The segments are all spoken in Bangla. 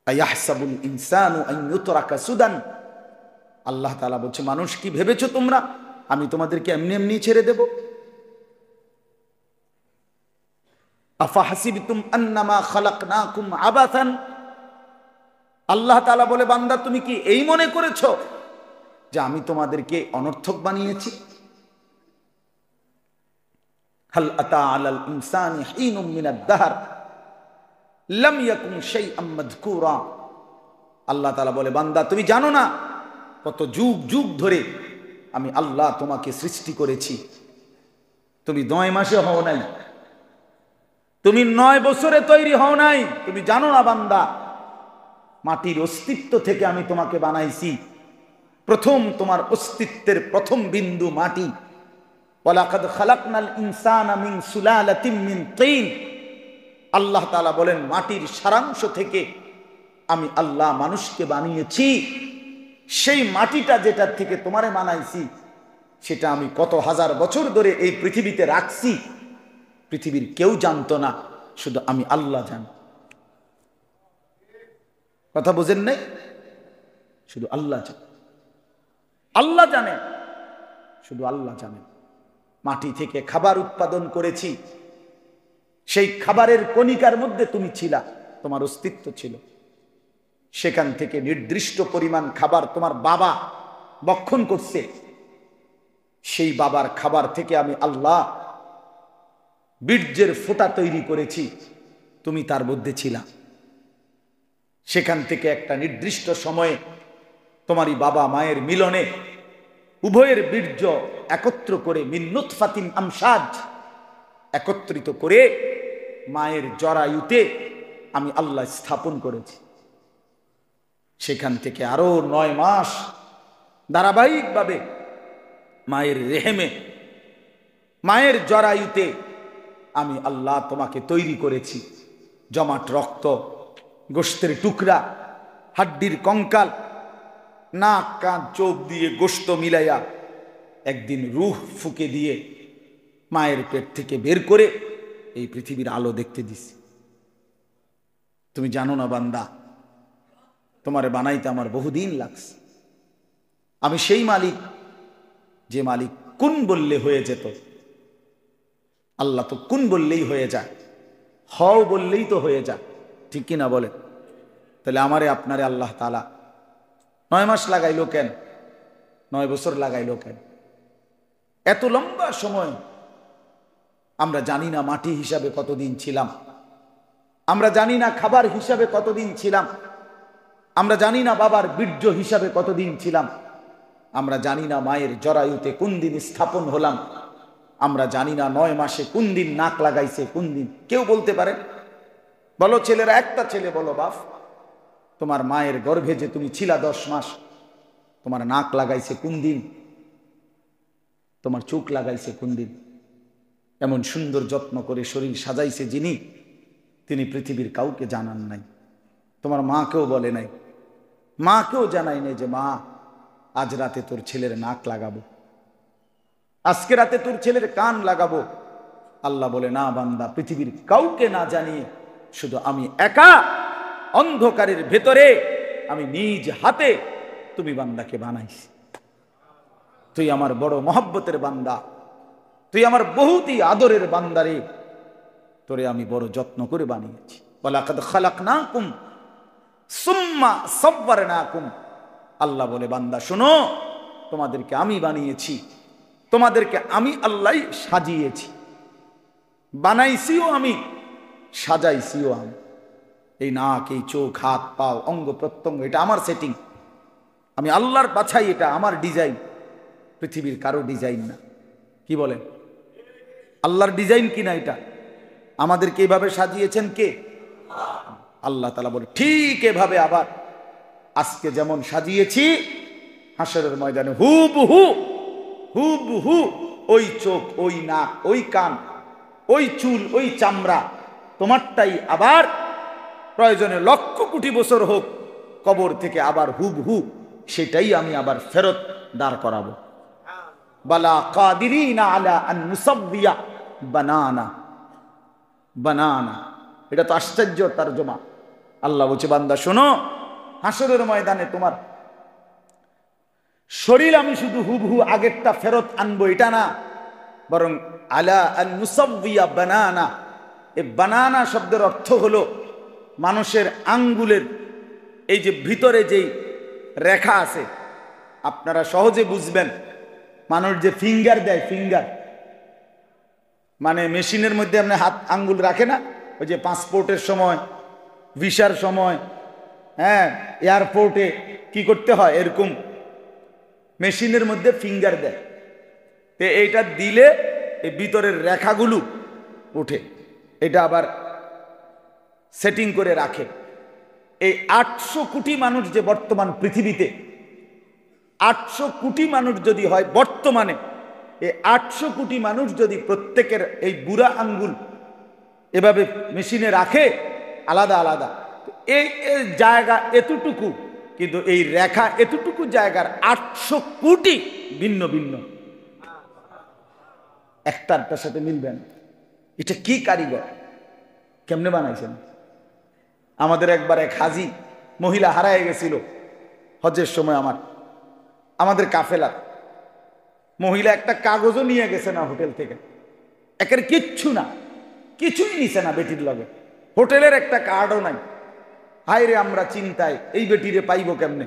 আয়াহসাবুল ইনসানু আন ইউতরাকা সুদান। আল্লাহ তাআলা বলছে, মানুষ কি ভেবেছো তোমরা আমি তোমাদেরকে এমনি এমনি ছেড়ে দেব? আফাহাসিবতুম আন্নামা খালাকনাকুম আবাসান। আল্লাহ তাআলা বলে, বান্দা তুমি কি এই মনে করেছো যে আমি তোমাদেরকে অনর্থক বানিয়েছি? হাল আতা আলাল ইনসানি হিনুম মিনাদ দাহর লাম ইয়াকুন শাইআম মাযকুরা। আল্লাহ তাআলা বলে, বান্দা তুমি জানো না কত যুগ যুগ ধরে আমি আল্লাহ তোমাকে সৃষ্টি করেছি। তুমি 9 মাসে হও নাই, তুমি 9 বছরে তৈরি হও নাই। তুমি জানো না বান্দা, মাটির অস্তিত্ব থেকে আমি তোমাকে বানাইছি। প্রথম তোমার অস্তিত্বের প্রথম বিন্দু মাটি। ওয়ালাকাদ খালাকনাল ইনসানা মিন সুলালাতিন মিন তিন। আল্লাহ তাআলা বলেন, মাটির সারাংশ থেকে আমি আল্লাহ মানুষকে বানিয়েছি। সেই মাটিটা যেটার থেকে তোমারে বানাইছি সেটা আমি কত হাজার বছর ধরে এই পৃথিবীতে রাখছি। পৃথিবীর কেউ জানতো না, শুধু আমি আল্লাহ জানি। কথা বুঝেন নাই? শুধু আল্লাহ জানে, আল্লাহ জানেন, শুধু আল্লাহ জানেন। মাটি থেকে খাবার উৎপাদন করেছি, সেই খাবারের কণিকার মধ্যে তুমি ছিলা, তোমার অস্তিত্ব ছিল। সেখান থেকে নির্দিষ্ট পরিমাণ খাবার তোমার বাবা ভক্ষণ করছে। সেই বাবার খাবার থেকে আমি আল্লাহ বীর্যের ফোঁটা তৈরি করেছি, তুমি তার মধ্যে ছিলা। সেখান থেকে একটা নির্দিষ্ট সময়ে তোমারই বাবা মায়ের মিলনে উভয়ের বীর্য একত্র করে মিন নুতফাতিন আমশাজ একত্রিত করে মায়ের জরায়ুতে আমি আল্লাহ স্থাপন করেছি। সেখান থেকে আরো 9 মাস ধারাবাহিকভাবে মায়ের রেহেমে, মায়ের জরায়ুতে আমি আল্লাহ তোমাকে তৈরি করেছি। জমাট রক্ত, গোশতের টুকরা, হাড্ডির কঙ্কাল, নাক কান চোখ দিয়ে গোশত মিলাইয়া একদিন রূহ ফুঁকে দিয়ে মায়ের পেট থেকে বের করে এই পৃথিবীর আলো দেখতে দিছি। তুমি জানো না বান্দা, তোমারে বানাইতে আমার বহুদিন লাগছে। আমি সেই মালিক যে মালিক কুন বললে হয়ে যেত। আল্লাহ তো কুন বললেই হয়ে যায়, হও বললেই তো হয়ে যায়, ঠিক কিনা বলে? তাহলে আমারে আপনারে আল্লাহ তাআলা 9 মাস লাগাইলো কেন? 9 বছর লাগাইলো কেন? এত লম্বা সময় আমরা জানি না মাটি হিসাবে কতদিন ছিলাম, আমরা জানি না খাবার হিসাবে কতদিন ছিলাম, আমরা জানি না বাবার বীর্য হিসাবে কতদিন ছিলাম, আমরা জানি না মায়ের জরায়ুতে কোন দিন স্থাপন হলাম, আমরা জানি না 9 মাসে কোন দিন নাক লাগাইছে, কোন দিন। কেউ বলতে পারে? বলো ছেলেরা, একটা ছেলে বলো, বাপ তোমার মায়ের গর্ভে যে তুমি ছিলা 10 মাস, তোমার নাক লাগাইছে কোন দিন? তোমার চোখ লাগাইছে কোন দিন? এমন সুন্দর যত্ন করে শরীর সাজাইছে যিনি, তিনি পৃথিবীর কাউকে জানান নাই। তোমার মাকেও বলে নাই, মাকেও জানাই নাই যে মা আজ রাতে তোর ছেলের নাক লাগাবো, আজকে রাতে তোর ছেলের কান লাগাবো। আল্লাহ বলে, না বান্দা, পৃথিবীর কাউকে না জানিয়ে শুধু আমি একা অন্ধকারের ভেতরে আমি নিজ হাতে তুমি বান্দাকে বানাইছি। তুই আমার বড় মহব্বতের বান্দা, তুই আমার বহুতই আদরের বান্দারে, তোরে আমি বড় যত্ন করে বানিয়েছি। ওয়ালাকাদ খালাকনাকুম সুম্মা সাওয়ারনাকুম। আল্লাহ বলে, বান্দা শোনো, তোমাদেরকে আমি বানিয়েছি, তোমাদেরকে আমি আল্লাহ সাজিয়েছি, বানাইছিও আমি, সাজাইছিও আমি। এই নাক, এই চোখ, হাত, পাও, অঙ্গ প্রত্যঙ্গ, এটা আমার সেটিং, আমি আল্লাহর বাছাই, এটা আমার ডিজাইন, পৃথিবীর কারো ডিজাইন না। কি বলেন? আল্লাহর ডিজাইন কিনা এটা? আমাদেরকে এইভাবে সাজিয়েছেন কে? আল্লাহ তাআলা বলে, ঠিক এভাবে আবার আজকে যেমন সাজিয়েছি, হাসরের ময়দানে হুবহু হুবহু ওই চোখ, ওই নাক, ওই কান, ওই চুল, ওই চামড়া তোমারটাই আবার প্রয়োজনে 1,00,000 কোটি বছর হোক কবর থেকে আবার হুবহু সেটাই আমি আবার ফেরত দাঁড় করাবো। বালা কাদিরিনা আলা আন নুসাব্বিয়া বানানা। বানানা, এটা তো আশ্চর্য তরজমা। আল্লাহ বলছে বান্দা শোনো, হাসরের ময়দানে তোমার শরীর আমি শুধু হুবহু আগেরটা ফেরত আনবো এটা না, বরং আলা আন নুসাব্বিয়া বানানা, এই বানানা শব্দের অর্থ হলো মানুষের আঙ্গুলের এই যে ভিতরে যেই রেখা আছে, আপনারা সহজে বুঝবেন। মানুষ যে ফিঙ্গার দেয়, ফিঙ্গার মানে মেশিনের মধ্যে আপনি হাত আঙ্গুল রাখে না, ওই যে পাসপোর্টের সময়, ভিসার সময়, হ্যাঁ এয়ারপোর্টে কি করতে হয়, এরকম মেশিনের মধ্যে ফিঙ্গার দেয়। তো এইটা দিলে এই ভিতরের রেখাগুলো উঠে, এটা আবার সেটিং করে রাখে। এই 800 কোটি মানুষ যে বর্তমান পৃথিবীতে, 800 কোটি মানুষ যদি হয় বর্তমানে, এই 800 কোটি মানুষ যদি প্রত্যেকের এই বুড়া আঙ্গুল এভাবে মেশিনে রাখে আলাদা আলাদা, এই জায়গা এতটুকু, কিন্তু এই রেখা এতটুকু জায়গার 800 কোটি ভিন্ন ভিন্ন, একটার সাথে মিলবে না। এটা কি কারিগর, কেমনে বানাইছেন? আমাদের একবার এক হাজি মহিলা হারায় গেছিল হজের সময়, আমাদের কাফেলা মহিলা একটা কাগজও নিয়ে গেছে না হোটেল থেকে, একের কিচ্ছু না, কিছুই নিছে না বেটির লগে, হোটেলের একটা কার্ডও নাই। হায় রে আমরা চিন্তায়, এই বেটিরে পাইব কেমনে।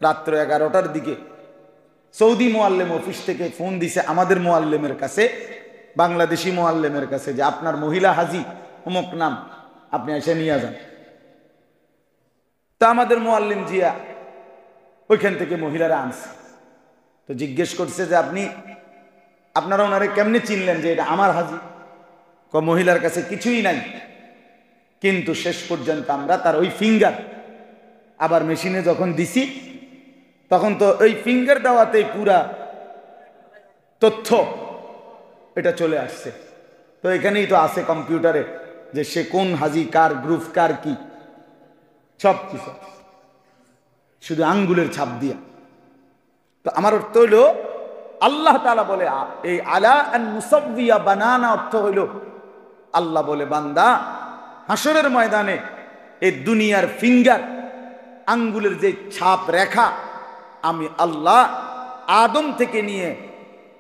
রাত্র 11টার দিকে সৌদি মোয়াল্লেম অফিস থেকে ফোন দিছে আমাদের মোয়াল্লেমের কাছে, বাংলাদেশি মোয়াল্লেমের কাছে, যে আপনার মহিলা হাজি অমুক নাম, আপনি এসে নিয়ে যান। তা আমাদের মোয়াল্লিম জিয়া ওইখান থেকে মহিলারা আনছে। তো জিজ্ঞেস করছে যে আপনারা ওনারে কেমনে চিনলেন যে এটা আমার হাজি? মহিলার কাছে কিছুই নাই, কিন্তু শেষ পর্যন্ত আমরা তার ওই ফিঙ্গার আবার মেশিনে যখন দিছি, তখন তো ওই ফিঙ্গার দেওয়াতেই পুরা তথ্য এটা চলে আসছে। তো এখানেই তো আছে কম্পিউটারে যে সে কোন হাজি, কার গ্রুপ, কার কি, সব কিছু শুধু আঙ্গুলের ছাপ দিয়া। তো আমার অর্থ হইল, আল্লাহ তাআলা বলে এই আলা আন মুসাব্বিয়া বানানা অর্থ হইল, আল্লাহ বলে বান্দা হাসরের ময়দানে এই দুনিয়ার ফিঙ্গার আঙ্গুলের যে ছাপ রেখা, আমি আল্লাহ আদম থেকে নিয়ে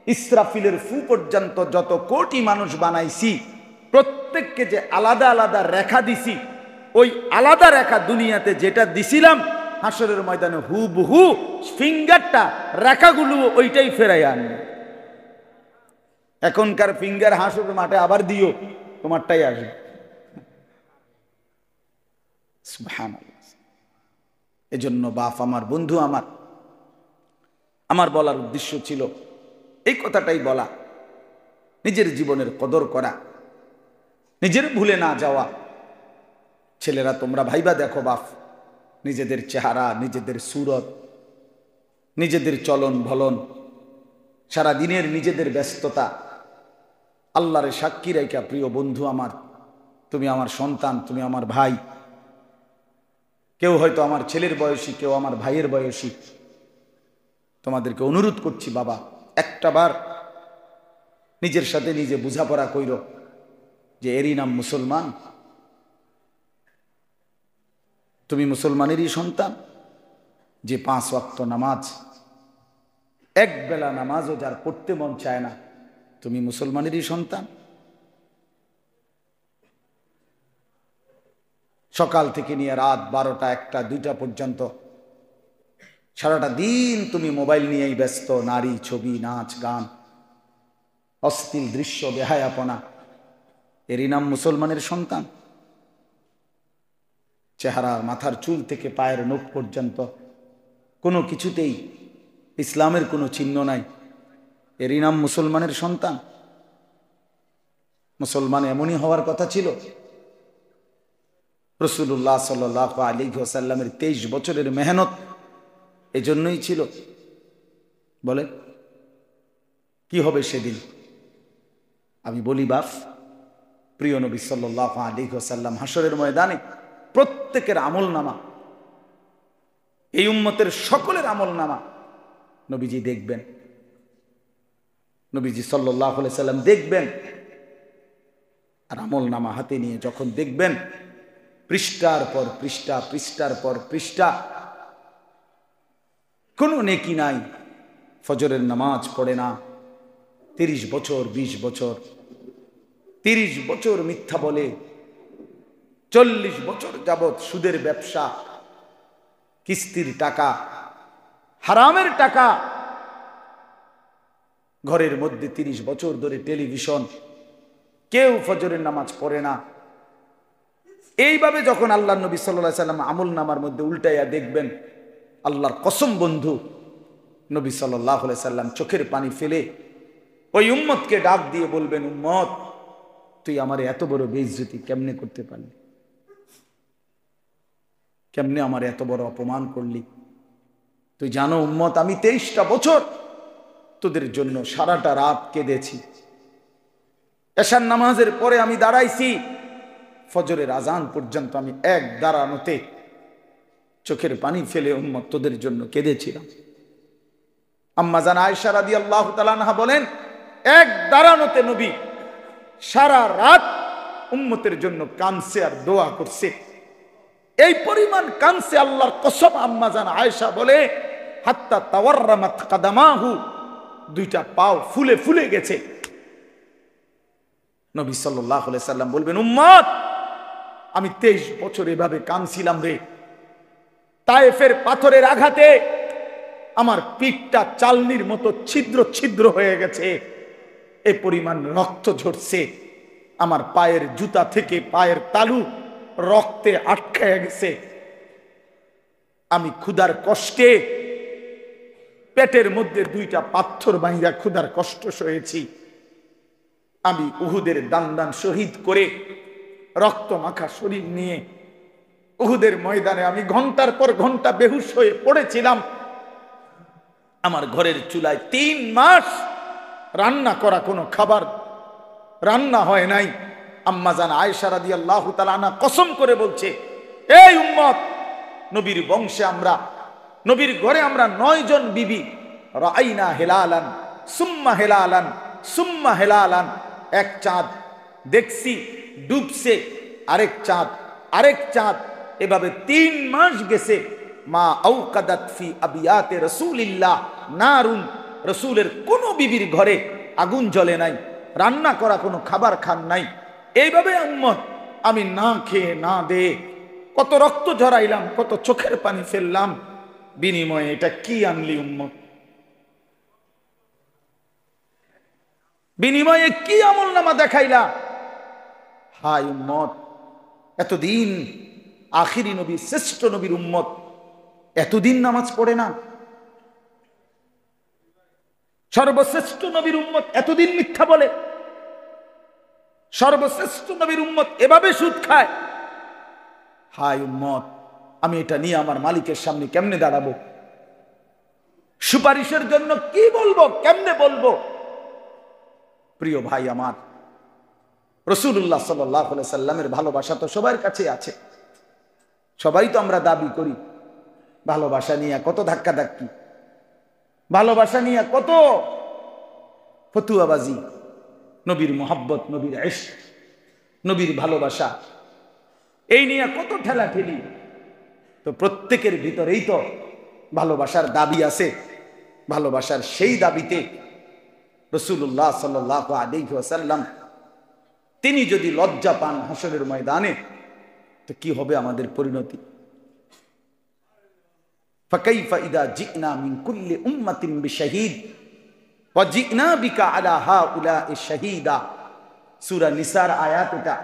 ইসরাফিলের ফু পর্যন্ত যত কোটি মানুষ বানাইছি, প্রত্যেককে যে আলাদা আলাদা রেখা দিছি, ওই আলাদা রেখা দুনিয়াতে যেটা দিছিলাম, হাসরের ময়দানে হুবহু ফিঙ্গারটা রেখাগুলো ওইটাই ফেরাই আনবে। এখনকার ফিঙ্গার হাসরের মাঠে আবার দিও, তোমারটাই আসবে। সুবহানাল্লাহ। এজন্য বাপ আমার, বন্ধু আমার বলার উদ্দেশ্য ছিল এই কথাটাই বলা, নিজের জীবনের কদর করা, নিজের ভুলে না যাওয়া। ছেলেরা তোমরা ভাইবা দেখো বাপ, নিজেদের চেহারা, নিজেদের সুরত, নিজেদের চলন ভলন, সারা দিনের নিজেদের ব্যস্ততা, আল্লাহরে সাক্ষী রাইখা, প্রিয় বন্ধু আমার, তুমি আমার সন্তান, তুমি আমার ভাই, কেউ হয়তো আমার ছেলের বয়সী, কেউ আমার ভাইয়ের বয়সী। তোমাদেরকে অনুরোধ করছি বাবা, একটাবার নিজের সাথে নিজে বোঝাপড়া কইর যে এরই নাম মুসলমান, তুমি মুসলমানেরই সন্তান, যে 5 ওয়াক্ত নামাজ, এক বেলা নামাজও যার পড়তে মন চায় না, তুমি মুসলমানেরই সন্তান। সকাল থেকে নিয়ে রাত 12টা, 1টা, 2টা পর্যন্ত সারাটা দিন তুমি মোবাইল নিয়েই ব্যস্ত, নারী, ছবি, নাচ, গান, অশ্লীল দৃশ্য, বেহায়াপনা, এরই নাম মুসলমানের সন্তান। চেহারা, মাথার চুল থেকে পায়ের নখ পর্যন্ত কোনো কিছুতেই ইসলামের কোনো চিহ্ন নাই, এরই নাম মুসলমানের সন্তান। মুসলমান এমনই হওয়ার কথা ছিল। রাসূলুল্লাহ সাল্লাল্লাহু আলাইহি ওয়াসাল্লামের 23 বছরের মেহনত এজন্যই ছিল। বলে কি হবে সেদিন? আমি বলি বাপ, প্রিয় নবী সাল্লাল্লাহু আলাইহি ওয়াসাল্লাম হাসরের ময়দানে প্রত্যেকের আমলনামা, এই উম্মতের সকলের আমলনামা নবীজি দেখবেন। নবীজি সাল্লাল্লাহু আলাইহি ওয়াসাল্লাম দেখবেন, আর আমলনামা হাতে নিয়ে যখন দেখবেন, পৃষ্ঠার পর পৃষ্ঠা, পৃষ্ঠার পর পৃষ্ঠা, কোনো নেকি নাই। ফজরের নামাজ পড়ে না, 30 বছর 20 বছর, 30 বছর মিথ্যা বলে, 40 বছর যাবৎ সুদের ব্যবসা, কিস্তির টাকা, হারামের টাকা, ঘরের মধ্যে 30 বছর ধরে টেলিভিশন, কেউ ফজরের নামাজ পড়ে না। এইভাবে যখন আল্লাহ নবী সাল্লাল্লাহু আলাইহি সাল্লাম আমল নামার মধ্যে উল্টাইয়া দেখবেন, আল্লাহর কসম বন্ধু, নবী সাল্লাল্লাহু আলাইহি সাল্লাম চোখের পানি ফেলে ওই উম্মতকে ডাক দিয়ে বলবেন, উম্মত, তুই আমার এত বড় বেইজ্জতি কেমনে করতে পারলি? কেমনে আমার এত বড় অপমান করলি? তুই জানো উম্মত, আমি 23টা বছর তোদের জন্য সারাটা রাত কেঁদেছি। এশার নামাজের পরে আমি দাঁড়াইছি, ফজরের আজান পর্যন্ত আমি এক দাঁড়ানোতে চোখের পানি ফেলে উম্মত তোদের জন্য কেঁদেছিলাম। আম্মা জান আয়েশা রাদিয়াল্লাহু তাআলা আনহা বলেন, এক দাঁড়ানোতে নবী সারা রাত উম্মতের জন্য কাঁদছে আর দোয়া করছে। এই পরিমাণ কাঁদছে, আল্লাহর কসম আম্মা জান আয়েশা বলে, হাত্তা তাওয়াররামাত কাদামাহু, দুইটা পাও ফুলে ফুলে গেছে। নবী সাল্লাল্লাহু আলাইহি সাল্লাম বলবেন, উম্মত, আমি 23 বছর এভাবে কাঁদছিলাম রে। তায়েফের পাথরের আঘাতে আমার পিঠটা চালনির মতো ছিদ্র ছিদ্র হয়ে গেছে, এই পরিমাণ রক্ত ঝরছে। আমার পায়ের জুতা থেকে পায়ের তালু রক্তে আটকায় গেছে। আমি ক্ষুধার কষ্টে পেটের মধ্যে 2টা পাথর বাইরা ক্ষুধার কষ্ট সয়েছি। আমি উহুদের দান শহীদ করে রক্ত মাখা শরীর নিয়ে উহুদের ময়দানে আমি ঘন্টার পর ঘন্টা বেহুশ হয়ে পড়েছিলাম। আমার ঘরের চুলায় 3 মাস রান্না করা কোনো খাবার রান্না হয় নাই। আম্মা জান আয়েশা রাদিয়াল্লাহু তাআলা আনহা কসম করে বলছে, এই উম্মত, নবীর বংশে আমরা, নবীর ঘরে আমরা 9 জন বিবি, রাআইনা হেলালান সুম্মা হেলালান সুম্মা হেলালান, এক চাঁদ দেখছি ডুবছে, আরেক চাঁদ, আরেক চাঁদ, এভাবে 3 মাস গেছে। মা আওকাদাত ফি আবিয়াতে রাসূলিল্লাহ নারুন, রাসূলের কোন বিবির ঘরে আগুন জ্বলে নাই, রান্না করা কোনো খাবার খান নাই। এইভাবে উম্মত আমি না খেয়ে না দে কত রক্ত ঝরাইলাম, কত চোখের পানি ফেললাম, বিনিময়ে এটা কি আনলি উম্মত? বিনিময়ে কি আমল নামা দেখাইলা? হায় উম্মত, এতদিন আখিরি নবী, শ্রেষ্ঠ নবীর উম্মত এতদিন নামাজ পড়ে না। সর্বশ্রেষ্ঠ নবীর উম্মত এতদিন মিথ্যা বলে। সর্বশ্রেষ্ঠ নবীর উম্মত এভাবে সুদ খায়। হায় উম্মত, আমি এটা নিয়ে আমার মালিকের সামনে কেমনে দাঁড়াবো? সুপারিশের জন্য কি বলবো, কেমনে বলবো? প্রিয় ভাই আমার, রাসূলুল্লাহ সাল্লাল্লাহু আলাইহি সাল্লামের ভালোবাসা তো সবার কাছে আছে। সবাই তো আমরা দাবি করি। ভালোবাসা নিয়ে কত ধাক্কাধাক্কি, ভালোবাসা নিয়ে কত ফতুয়াবাজি, নবীর মোহাব্বত, নবীর ইশক, নবীর ভালোবাসা, এই নিয়ে কত ঠেলাঠেলি। তো প্রত্যেকের ভিতরেই তো ভালোবাসার দাবি আছে। ভালোবাসার সেই দাবিতে রাসূলুল্লাহ সাল্লাল্লাহু আলাইহি ওয়াসাল্লাম তিনি যদি লজ্জা পান হাসরের ময়দানে, তো কি হবে আমাদের পরিণতি? ফাকাইফা ইদা জিনা মিন কুল্লি উম্মাতিন বিশাহীদ ওয়া জিনা বিকা আলা হাউলা'i শাহীদা। সূরা নিসার আয়াত এটা।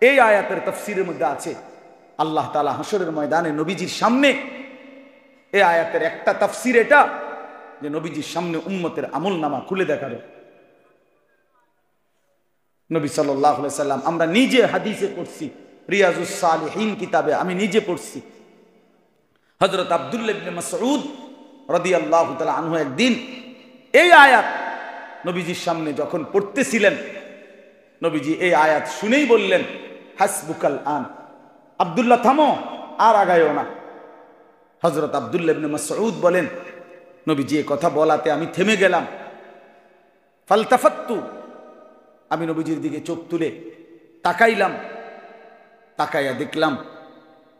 এই আয়াতের তাফসীরের মধ্যে আছে আল্লাহ তাআলা হাসরের ময়দানে নবীজির সামনে, এই আয়াতের একটা তাফসীর এটা যে নবীজির সামনে উম্মতের আমলনামা খুলে দেখাবে। নবী সাল্লাল্লাহু আলাইহি সাল্লাম, আমরা নিজে হাদিসে পড়ছি, রিয়াজুস সালিহিন কিতাবে আমি নিজে পড়ছি, হযরত আব্দুল্লাহ ইবনে মাসউদ রাদিয়াল্লাহু তাআলা আনহু একদিন এই আয়াত নবীজির সামনে যখন পড়তেছিলেন, নবীজি এই আয়াত শুনেই বললেন, হাসবুকাল আন, আব্দুল্লাহ থামো, আর আগায়ও না। হযরত আব্দুল্লাহ ইবনে মাসউদ বলেন, নবীজি এই কথা বলাতে আমি থেমে গেলাম। ফালতাফাত্তু, আমি নবীজির দিকে চোখ তুলে তাকাইলাম। তাকায়া দেখলাম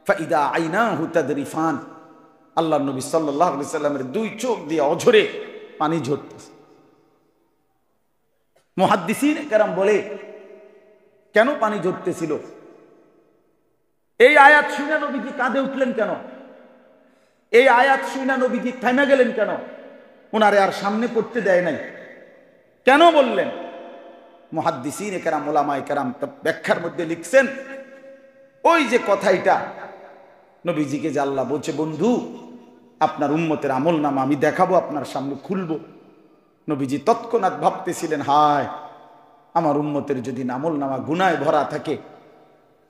ফাইদা আইনাহু তাদরিফান, আল্লাহ নবী সাল্লাল্লাহু আলাইহি সাল্লামের দুই চোখ দিয়ে অঝরে পানি ঝরতেছে। মুহাদ্দিসিন কেরাম বলে, কেন পানি ঝরতেছিল? এই আয়াত শুনে নবীজি কাঁদে উঠলেন কেন? এই আয়াত শুনে নবীজি থেমে গেলেন কেন? ওনারে আর সামনে পড়তে দেয় নাই কেন বললেন? মুহাদ্দিসিন কেরাম, উলামায়ে কেরাম ব্যাখ্যার মধ্যে লিখছেন, ওই যে কথাটা নবীজিকে যে আল্লাহ বলছে, বন্ধু আপনার উম্মতের আমল নামা আমি দেখাবো, আপনার সামনে খুলবো। নবীজি তৎক্ষণাৎ ভাবতেছিলেন, হায় আমার উম্মতের যদি আমল নামা গুনায় ভরা থাকে,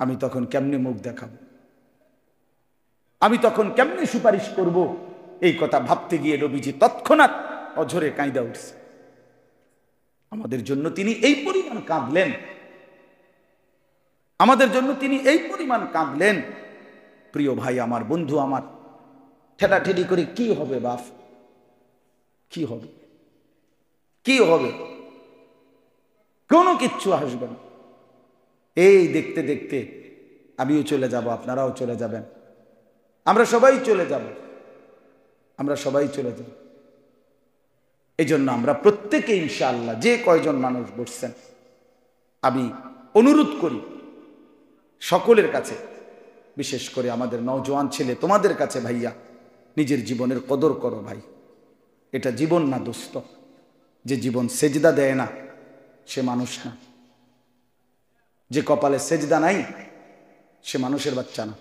আমি তখন কেমনে মুখ দেখাবো, আমি তখন কেমনে সুপারিশ করব? এই কথা ভাবতে গিয়ে নবীজি তৎক্ষণাৎ অঝরে কাঁদা উঠছে। আমাদের জন্য তিনি এই পরিমাণ কাঁদলেন, আমাদের জন্য তিনি এই পরিমাণ কাঁদলেন। প্রিয় ভাই আমার, বন্ধু আমার, ঠেলাঠেলি করে কি হবে বাপ? কি হবে? কি হবে? কোনো কিচ্ছু আসবে না। এই দেখতে দেখতে আমিও চলে যাব, আপনারাও চলে যাবেন, আমরা সবাই চলে যাব, আমরা সবাই চলে যাব। এই জন্য আমরা প্রত্যেকে ইনশাআল্লাহ, যে কয়জন মানুষ বসছেন, আমি অনুরোধ করি সকলের কাছে, বিশেষ করে আমাদের নওজোয়ান ছেলে তোমাদের কাছে, ভাইয়া নিজের জীবনের কদর করো ভাই। এটা জীবন না দোস্ত। যে জীবন সেজদা দেয় না সে মানুষ না, যে কপালে সেজদা নাই সে মানুষের বাচ্চা না,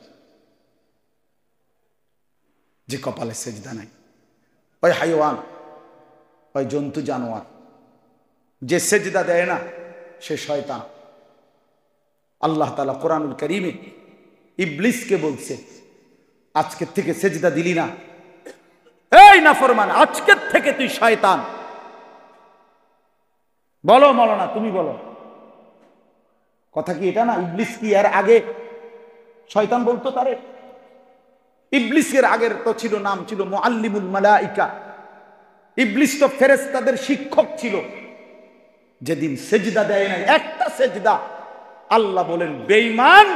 যে কপালে সেজদা নাই ওই হাইওয়ান, ওই জন্তু জানোয়ার। যে সেজদা দেয় না সে শয়তান। আল্লাহ তাআলা কোরআনুল কারীমে ইবলিসকে বলছে, আজকের থেকে সেজদা দিলি না, এই নাফরমান, আজকের থেকে তুই শয়তান। বলো মাওলানা, তুমি বলো, কথা কি এটা না? ইবলিস কি এর আগে শয়তান বলতো তারে? ইবলিসের আগের তো ছিল, নাম ছিল মুআল্লিমুল মালাইকা। ইবলিস তো ফেরেশতাদের শিক্ষক ছিল। যেদিন সেজদা দেয় না, একটা সেজদা, আল্লাহ বলেন, বেঈমান,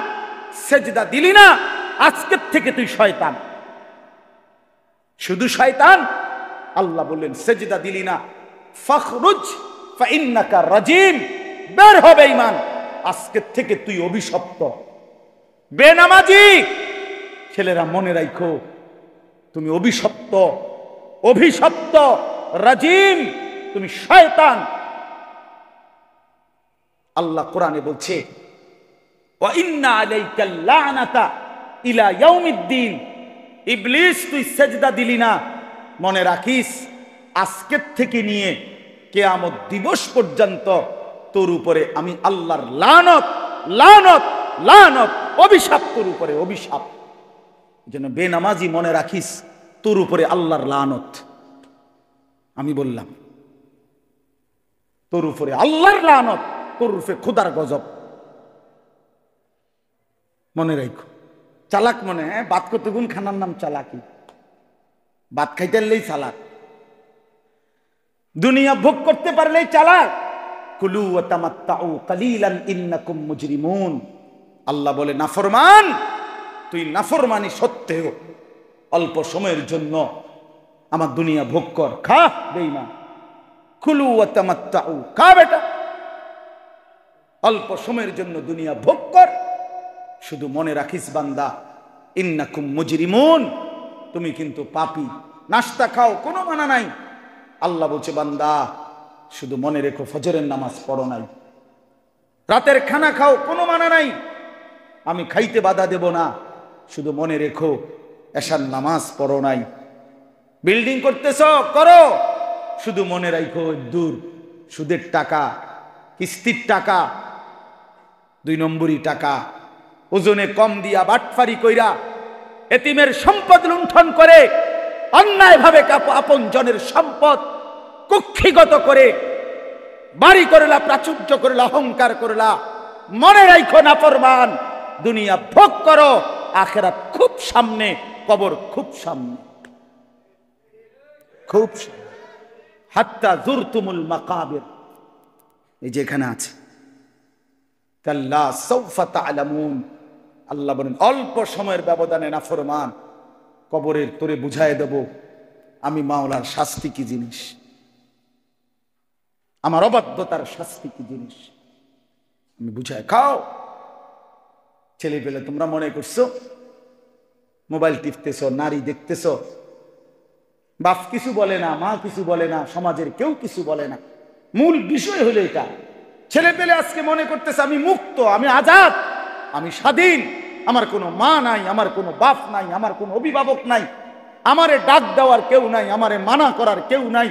সেজদা দিলি না, আজকের থেকে তুই শয়তান। শুধু শয়তান, আল্লাহ বললেন সেজদা দিলি না, ফাখরুজ ফাইন্নাকা রাজিম, বের হ বেঈমান, আজকের থেকে তুই অভিশপ্ত। বেনামাজি ছেলেরা মনে রাখো, তুমি অভিশপ্ত, অভিশপ্ত, রাজিম, তুমি শয়তান। আল্লাহ কোরআনে বলছে, ওয়া ইন্না আলাইকাল লানাতা ইলা ইয়াউমিদ্দিন, ইবলিস তুই সেজদা দিলি না, মনে রাখিস আজকের থেকে নিয়ে কিয়ামত দিবস পর্যন্ত তোর উপরে আমি আল্লাহর লানত, লানত, লানত, অভিশাপ তোর উপরে, অভিশাপ। যেন বেনামাজি মনে রাখিস তোর উপরে আল্লাহর লানত। আমি বললাম তোর উপরে আল্লাহর লানত, তোর উপরে খোদার গজব। মনে রাখো, চালাক মনে, হ্যাঁ, বাত করতে গুণ খানার নাম চালাকি, বাত খাইতে পারলেই চালাক, দুনিয়া ভোগ করতে পারলেই চালাক। কুলু ওয়া তামাত্তাউ কালিলান ইন্নাকুম মুজরিমুন। আল্লাহ বলে, নাফরমান, তুই নাফরমানি সত্ত্বেও অল্প সময়ের জন্য আমার দুনিয়া ভোগ কর, খা বেঈমান। কুলু ওয়া তামাত্তাউ, খা বেটা, অল্প সময়ের জন্য দুনিয়া ভোগ কর। শুধু মনে রাখিস বান্দা, ইন্নাকুম মুজরিমুন, তুমি কিন্তু পাপী। নাস্তা খাও, কোনো মানা নাই। আল্লাহ বলছে, বান্দা শুধু মনে রেখো ফজরের নামাজ পড়ো নাই। রাতের খানা খাও, কোনো মানা নাই, আমি খাইতে বাধা দেব না, শুধু মনে রেখো এশার নামাজ পড়ো নাই। বিল্ডিং করতেছ, করো, শুধু মনে রাখো দূর সুদের টাকা, কিস্তির টাকা, 2 নম্বরী টাকা, ওজনে কম দিয়া বাটফারি কইরা এতিমের সম্পদ লুণ্ঠন করে, অন্যায়ভাবে আপন জনের সম্পদ কুক্ষিগত করে বাড়ি করলা, প্রাচুর্য করলা, অহংকার করলা। মনে রাখো নাফরমান, দুনিয়া ভোগ করো, আখিরাত খুব সামনে, কবর খুব সামনে, খুব সামনে। হাত্তা যুরতুমুল মাকাবির, এই যেখানে আছে, কাল্লা সাউফা তা'লামুন। আল্লাহ বলেন অল্প সময়ের ব্যবধানে নাফরমান, কবরের তোরে বুঝায় দেব আমি মাওলার শাস্তি কি জিনিস, আমার অবাধ্যতার শাস্তি কি জিনিস আমি বুঝায়। খাও ছেলে পেলে তোমরা মনে করছো মোবাইল টিপতেছো, নারী দেখতেছো, বাপ কিছু বলে না, মা কিছু বলে না, সমাজের কেউ কিছু বলে না। মূল বিষয় হলো এটা, ছেলে পেলে আজকে মনে করতেছে আমি মুক্ত, আমি আজাদ, আমি স্বাধীন, আমার কোনো মা নাই, আমার কোনো বাপ নাই, আমার কোনো অভিভাবক নাই, আমারে ডাক দেওয়ার কেউ নাই, আমারে মানা করার কেউ নাই,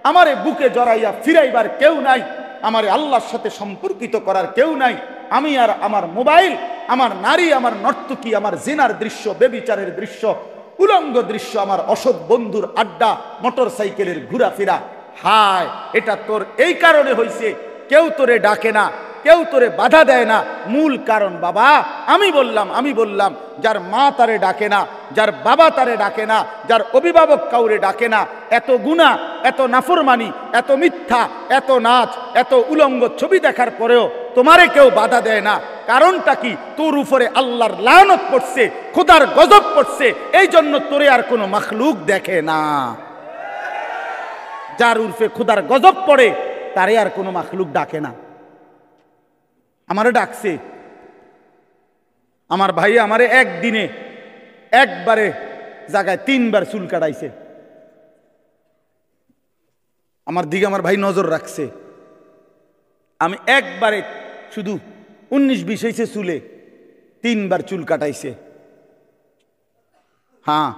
আমারে বুকে জড়াইয়া ফিরাইবার কেউ নাই, আমারে আল্লাহর সাথে সম্পর্কিত করার কেউ নাই। আমি আর আমার মোবাইল, আমার নারী, আমার নর্তকী, আমার জিনার দৃশ্য, বেবিচারের দৃশ্য, উলঙ্গ দৃশ্য, আমার অসৎ বন্ধুর আড্ডা, মোটর সাইকেলের ঘোরাফেরা। হায়, এটা তোর এই কারণে হয়েছে, কেউ তোরে ডাকে না, কেউ তোরে বাধা দেয় না। মূল কারণ বাবা, আমি বললাম যার মা তারে ডাকে না, যার বাবা তারে ডাকে না, যার অভিভাবক কাউরে ডাকে না, এত গুনাহ, এত নাফরমানি, এত মিথ্যা, এত নাচ, এত উলঙ্গ ছবি দেখার পরেও তোমারে কেউ বাধা দেয় না, কারণটা কি? তোর উপরে আল্লাহর লানত পড়ছে, খোদার গজব পড়ছে, এই জন্য তোরে আর কোনো মাখলুক দেখে না। যার উর্ফে খোদার গজব পড়ে তারে আর কোনো মাখলুক ডাকে না। আমারে ডাকছে, আমার ভাই আমারে একদিনে একবারে জায়গায় 3 বার চুল কাটাইছে। আমার দিকে আমার ভাই নজর রাখছে, আমি একবারে শুধু 19-20 হয়েছে চুলে, 3 বার চুল কাটাইছে। হ্যাঁ,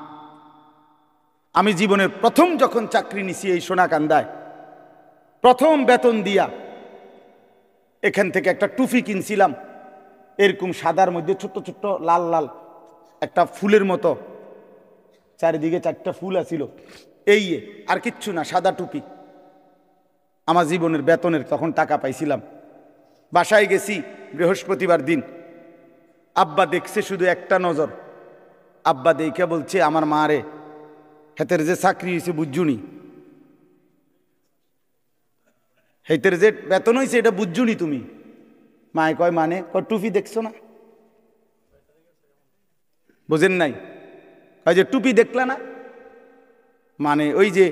আমি জীবনের প্রথম যখন চাকরি নিছি এই সোনাকান্দায়, প্রথম বেতন দিয়া এখান থেকে একটা টুপি কিনছিলাম, এরকম সাদার মধ্যে ছোট্ট ছোট্ট লাল লাল একটা ফুলের মতো, চারিদিকে 4টা ফুল আছিল, এই আর কিচ্ছু না, সাদা টুপি। আমার জীবনের বেতনের তখন টাকা পাইছিলাম। বাসায় গেছি বৃহস্পতিবার দিন, আব্বা দেখছে শুধু একটা নজর, আব্বা দেখে বলছে আমার মা রে, হেতের যে চাকরি হয়েছে বুঝুনি, হেতের যে বেতন হয়েছে এটা বুঝুনি তুমি? মায় কয় মানে? কয় টুপি দেখছো না? বোঝেন নাই? কয় যে টুপি দেখলা না, মানে ওই যে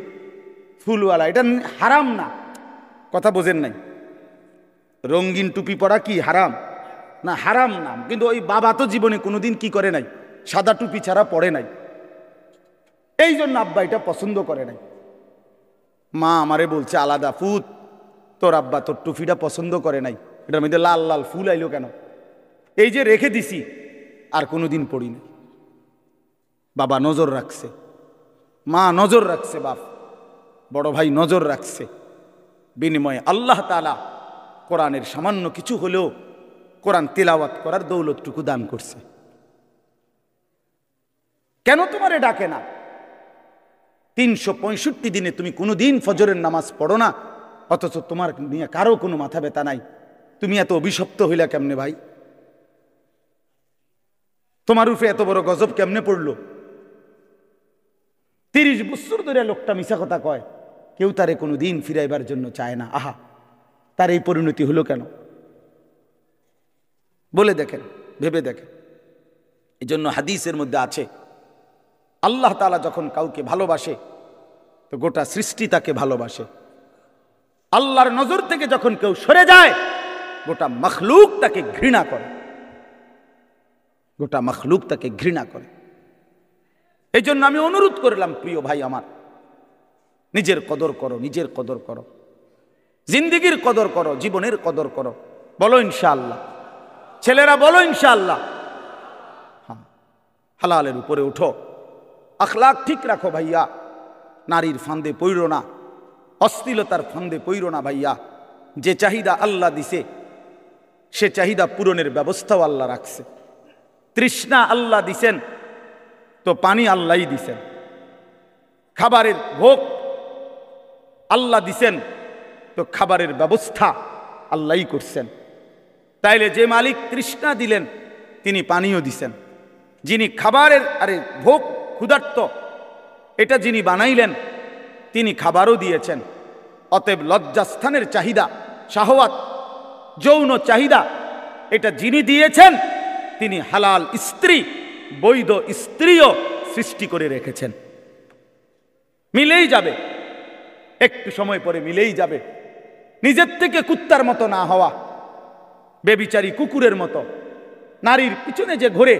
ফুলওয়ালা, এটা হারাম না। কথা বোঝেন নাই? রঙিন টুপি পরা কি হারাম? না, হারাম না, কিন্তু ওই বাবা তো জীবনে কোনোদিন কি করে নাই, সাদা টুপি ছাড়া পড়ে নাই, এই জন্য আব্বা এটা পছন্দ করে নাই। মা আমারে বলছে আলাদা, ফুত তোর আব্বা তোর টুপিটা পছন্দ করে নাই, এটার মধ্যে লাল লাল ফুল আইলো কেন? এই যে রেখে দিছি, আর কোনোদিন পড়ি নাই। বাবা নজর রাখছে, মা নজর রাখছে, বাপ বড় ভাই নজর রাখছে, বিনিময়ে আল্লাহ তাআলা কোরআনের সামান্য কিছু হলেও কোরআন তিলাওয়াত করার দৌলতটুকু দান করছে। কেন তোমারে ডাকে না? 365 দিনে তুমি কোনোদিন ফজরের নামাজ পড়ো না, অথচ তোমার নিয়ে কারো কোনো মাথা ব্যথা নাই। তুমি এত অভিশপ্ত হইলা কেমনে ভাই? তোমার উপরে এত বড় গজব কেমনে পড়লো? 30 বছর ধরে লোকটা মিছা কথা কয়, কেউ তারে কোনো দিন ফিরাইবার জন্য চায় না। আহা, তার এই পরিণতি হলো কেন? বলে দেখেন, ভেবে দেখেন। এই জন্য হাদিসের মধ্যে আছে, আল্লাহ তাআলা যখন কাউকে ভালোবাসে তো গোটা সৃষ্টি তাকে ভালোবাসে। আল্লাহর নজর থেকে যখন কেউ সরে যায়, গোটা মখলুক তাকে ঘৃণা করে, গোটা মখলুক তাকে ঘৃণা করে। এই জন্য আমি অনুরোধ করলাম, প্রিয় ভাই আমার, নিজের কদর করো, নিজের কদর করো, জিন্দেগির কদর করো, জীবনের কদর করো। বলো ইনশাআল্লাহ, ছেলেরা বলো ইনশাআল্লাহ। হ্যাঁ, হালালের উপরে উঠো, আখলাক ঠিক রাখো ভাইয়া, নারীর ফান্দে পইরো না, অশ্লীলতার ফান্দে পইরো না ভাইয়া। যে চাহিদা আল্লাহ দিছে সে চাহিদা পূরণের ব্যবস্থাও আল্লাহ রাখছে। তৃষ্ণা আল্লাহ দিছেন তো পানি আল্লাহই দিছেন, খাবারের ভোগ আল্লাহ দিছেন তো খাবারের ব্যবস্থা আল্লাহই করছেন। তাইলে যে মালিক তৃষ্ণা দিলেন তিনি পানিও দিছেন, যিনি খাবারের ভোগ ক্ষুধার্ত এটা যিনি বানাইলেন তিনি খাবারও দিয়েছেন। অতএব লজ্জাস্থানের চাহিদা, শাহওয়াত, যৌন চাহিদা এটা যিনি দিয়েছেন তিনি হালাল স্ত্রী, বৈধ স্ত্রীও সৃষ্টি করে রেখেছেন। মিলেই যাবে, একটু সময় পরে মিলেই যাবে। নিজের থেকে কুত্তার মতো না হওয়া, বেবিচারী কুকুরের মতো নারীর পিছনে যে ঘোরে,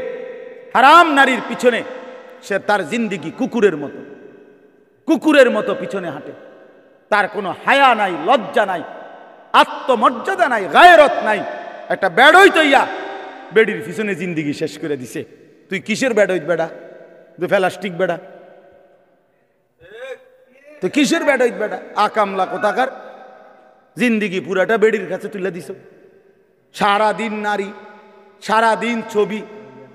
হারাম নারীর পিছনে, সে তার জিন্দিগি কুকুরের মতো, কুকুরের মতো পিছনে হাঁটে। তার কোনো হায়া নাই, লজ্জা নাই, আত্মমর্যাদা নাই, গায়রত নাই। একটা বেড়ই তৈয়া বেডির পিছনে জিন্দিগি শেষ করে দিছে। তুই কিসের বেড়ই বেড়া? তুই প্লাস্টিক বেড়া, তুই কিসের বেড়ই বেড়া? আকামলা কোথাকার, জিন্দিগি পুরাটা বেডির কাছে তুলে দিছ। সারাদিন নারী, সারাদিন ছবি,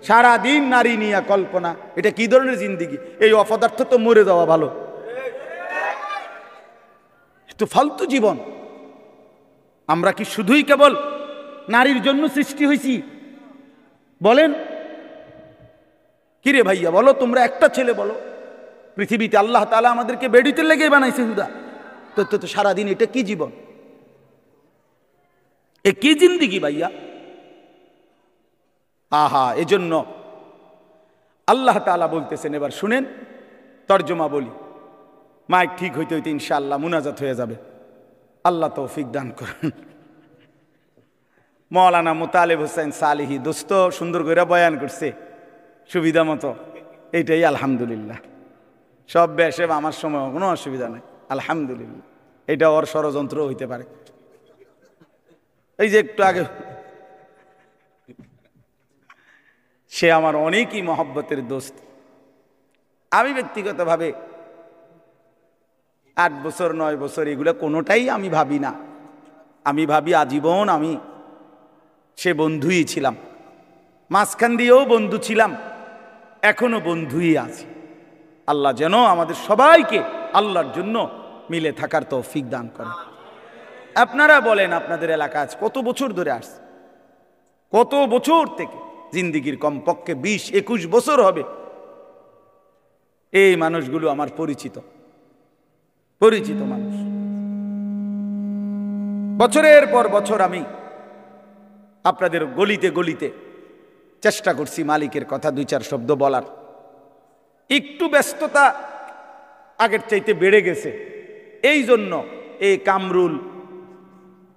সারাদিন নারী নিয়ে কল্পনা। এটা কি ধরনের জিন্দিগি? এই অপদার্থ তো মরে যাওয়া ভালো। তো ফালতু জীবন। আমরা কি শুধুই কেবল নারীর জন্য সৃষ্টি হয়েছি? বলেন কিরে ভাইয়া, বলো তোমরা, একটা ছেলে বলো। পৃথিবীতে আল্লাহ তাআলা আমাদেরকে বেডিতে লেগে বানাইছে হুদা। তো সারাদিন এটা কি জীবন? এ কি জিন্দিগি ভাইয়া? আহা, এজন্য আল্লাহ তাআলা বলতেছেন, এবার শুনেন, তর্জমা বলি। মাইক ঠিক হইতে হইতে ইনশাআল্লাহ মুনাজাত হয়ে যাবে। আল্লাহ তৌফিক দান করেন। মৌলানা মুতালেব হোসেন সালিহি দোস্ত সুন্দর করে বয়ান করছে সুবিধা মতো। এইটাই আলহামদুলিল্লাহ। সব বেশে আমার সময় কোনো অসুবিধা নেই, আলহামদুলিল্লাহ। এটা ওর ষড়যন্ত্র হইতে পারে। এই যে একটু আগে, সে আমার অনেকই মহব্বতের দোস্ত। আমি ব্যক্তিগতভাবে 8 বছর 9 বছর এগুলো কোনোটাই আমি ভাবি না। আমি ভাবি আজীবন আমি সে বন্ধুই ছিলাম, মাঝখান দিয়েও বন্ধু ছিলাম, এখনো বন্ধুই আছি। আল্লাহ যেন আমাদের সবাইকে আল্লাহর জন্য মিলে থাকার তৌফিক দান করেন। আপনারা বলেন, আপনাদের এলাকা আজ কত বছর ধরে আসছে? কত বছর থেকে? জিন্দিগির কমপক্ষে 20-21 বছর হবে। এই মানুষগুলো আমার পরিচিত মানুষ। বছরের পর বছর আমি আপনাদের গলিতে গলিতে চেষ্টা করছি মালিকের কথা 2-4 শব্দ বলার। একটু ব্যস্ততা আগের চাইতে বেড়ে গেছে। এই জন্য এই কামরুল,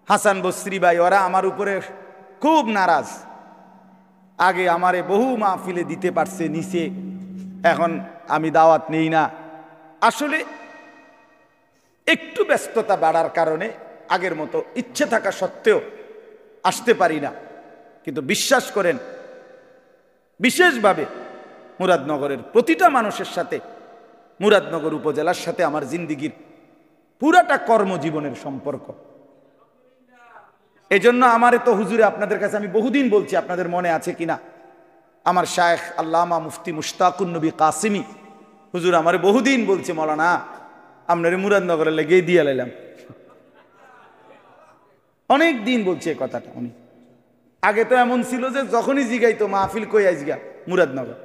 হাসান বসরি ভাই, ওরা আমার উপরে খুব নারাজ। আগে আমারে বহু মাহফিলে দিতে পারছে নিচে, এখন আমি দাওয়াত নেই না। আসলে একটু ব্যস্ততা বাড়ার কারণে আগের মতো ইচ্ছে থাকা সত্ত্বেও আসতে পারি না। কিন্তু বিশ্বাস করেন, বিশেষভাবে মুরাদনগরের প্রতিটা মানুষের সাথে, মুরাদনগর উপজেলার সাথে আমার জিন্দিগির পুরাটা কর্মজীবনের সম্পর্ক। এই জন্য আমারে তো হুজুরে আপনাদের কাছে আমি বহুদিন বলছি, আপনাদের মনে আছে কিনা, আমার শায়েখ আল্লামা মুফতি মুশতাকুন নবী কাসিমি হুজুর আমারে বহুদিন বলছে, মৌলানা আপনারে মুরাদনগরে লেগেই দিয়ে লাইলাম। অনেক দিন বলছে এই কথাটা। উনি আগে তো এমন ছিল যে যখনই জিগাইতো মাহফিল কই আইজগা মুরাদনগর,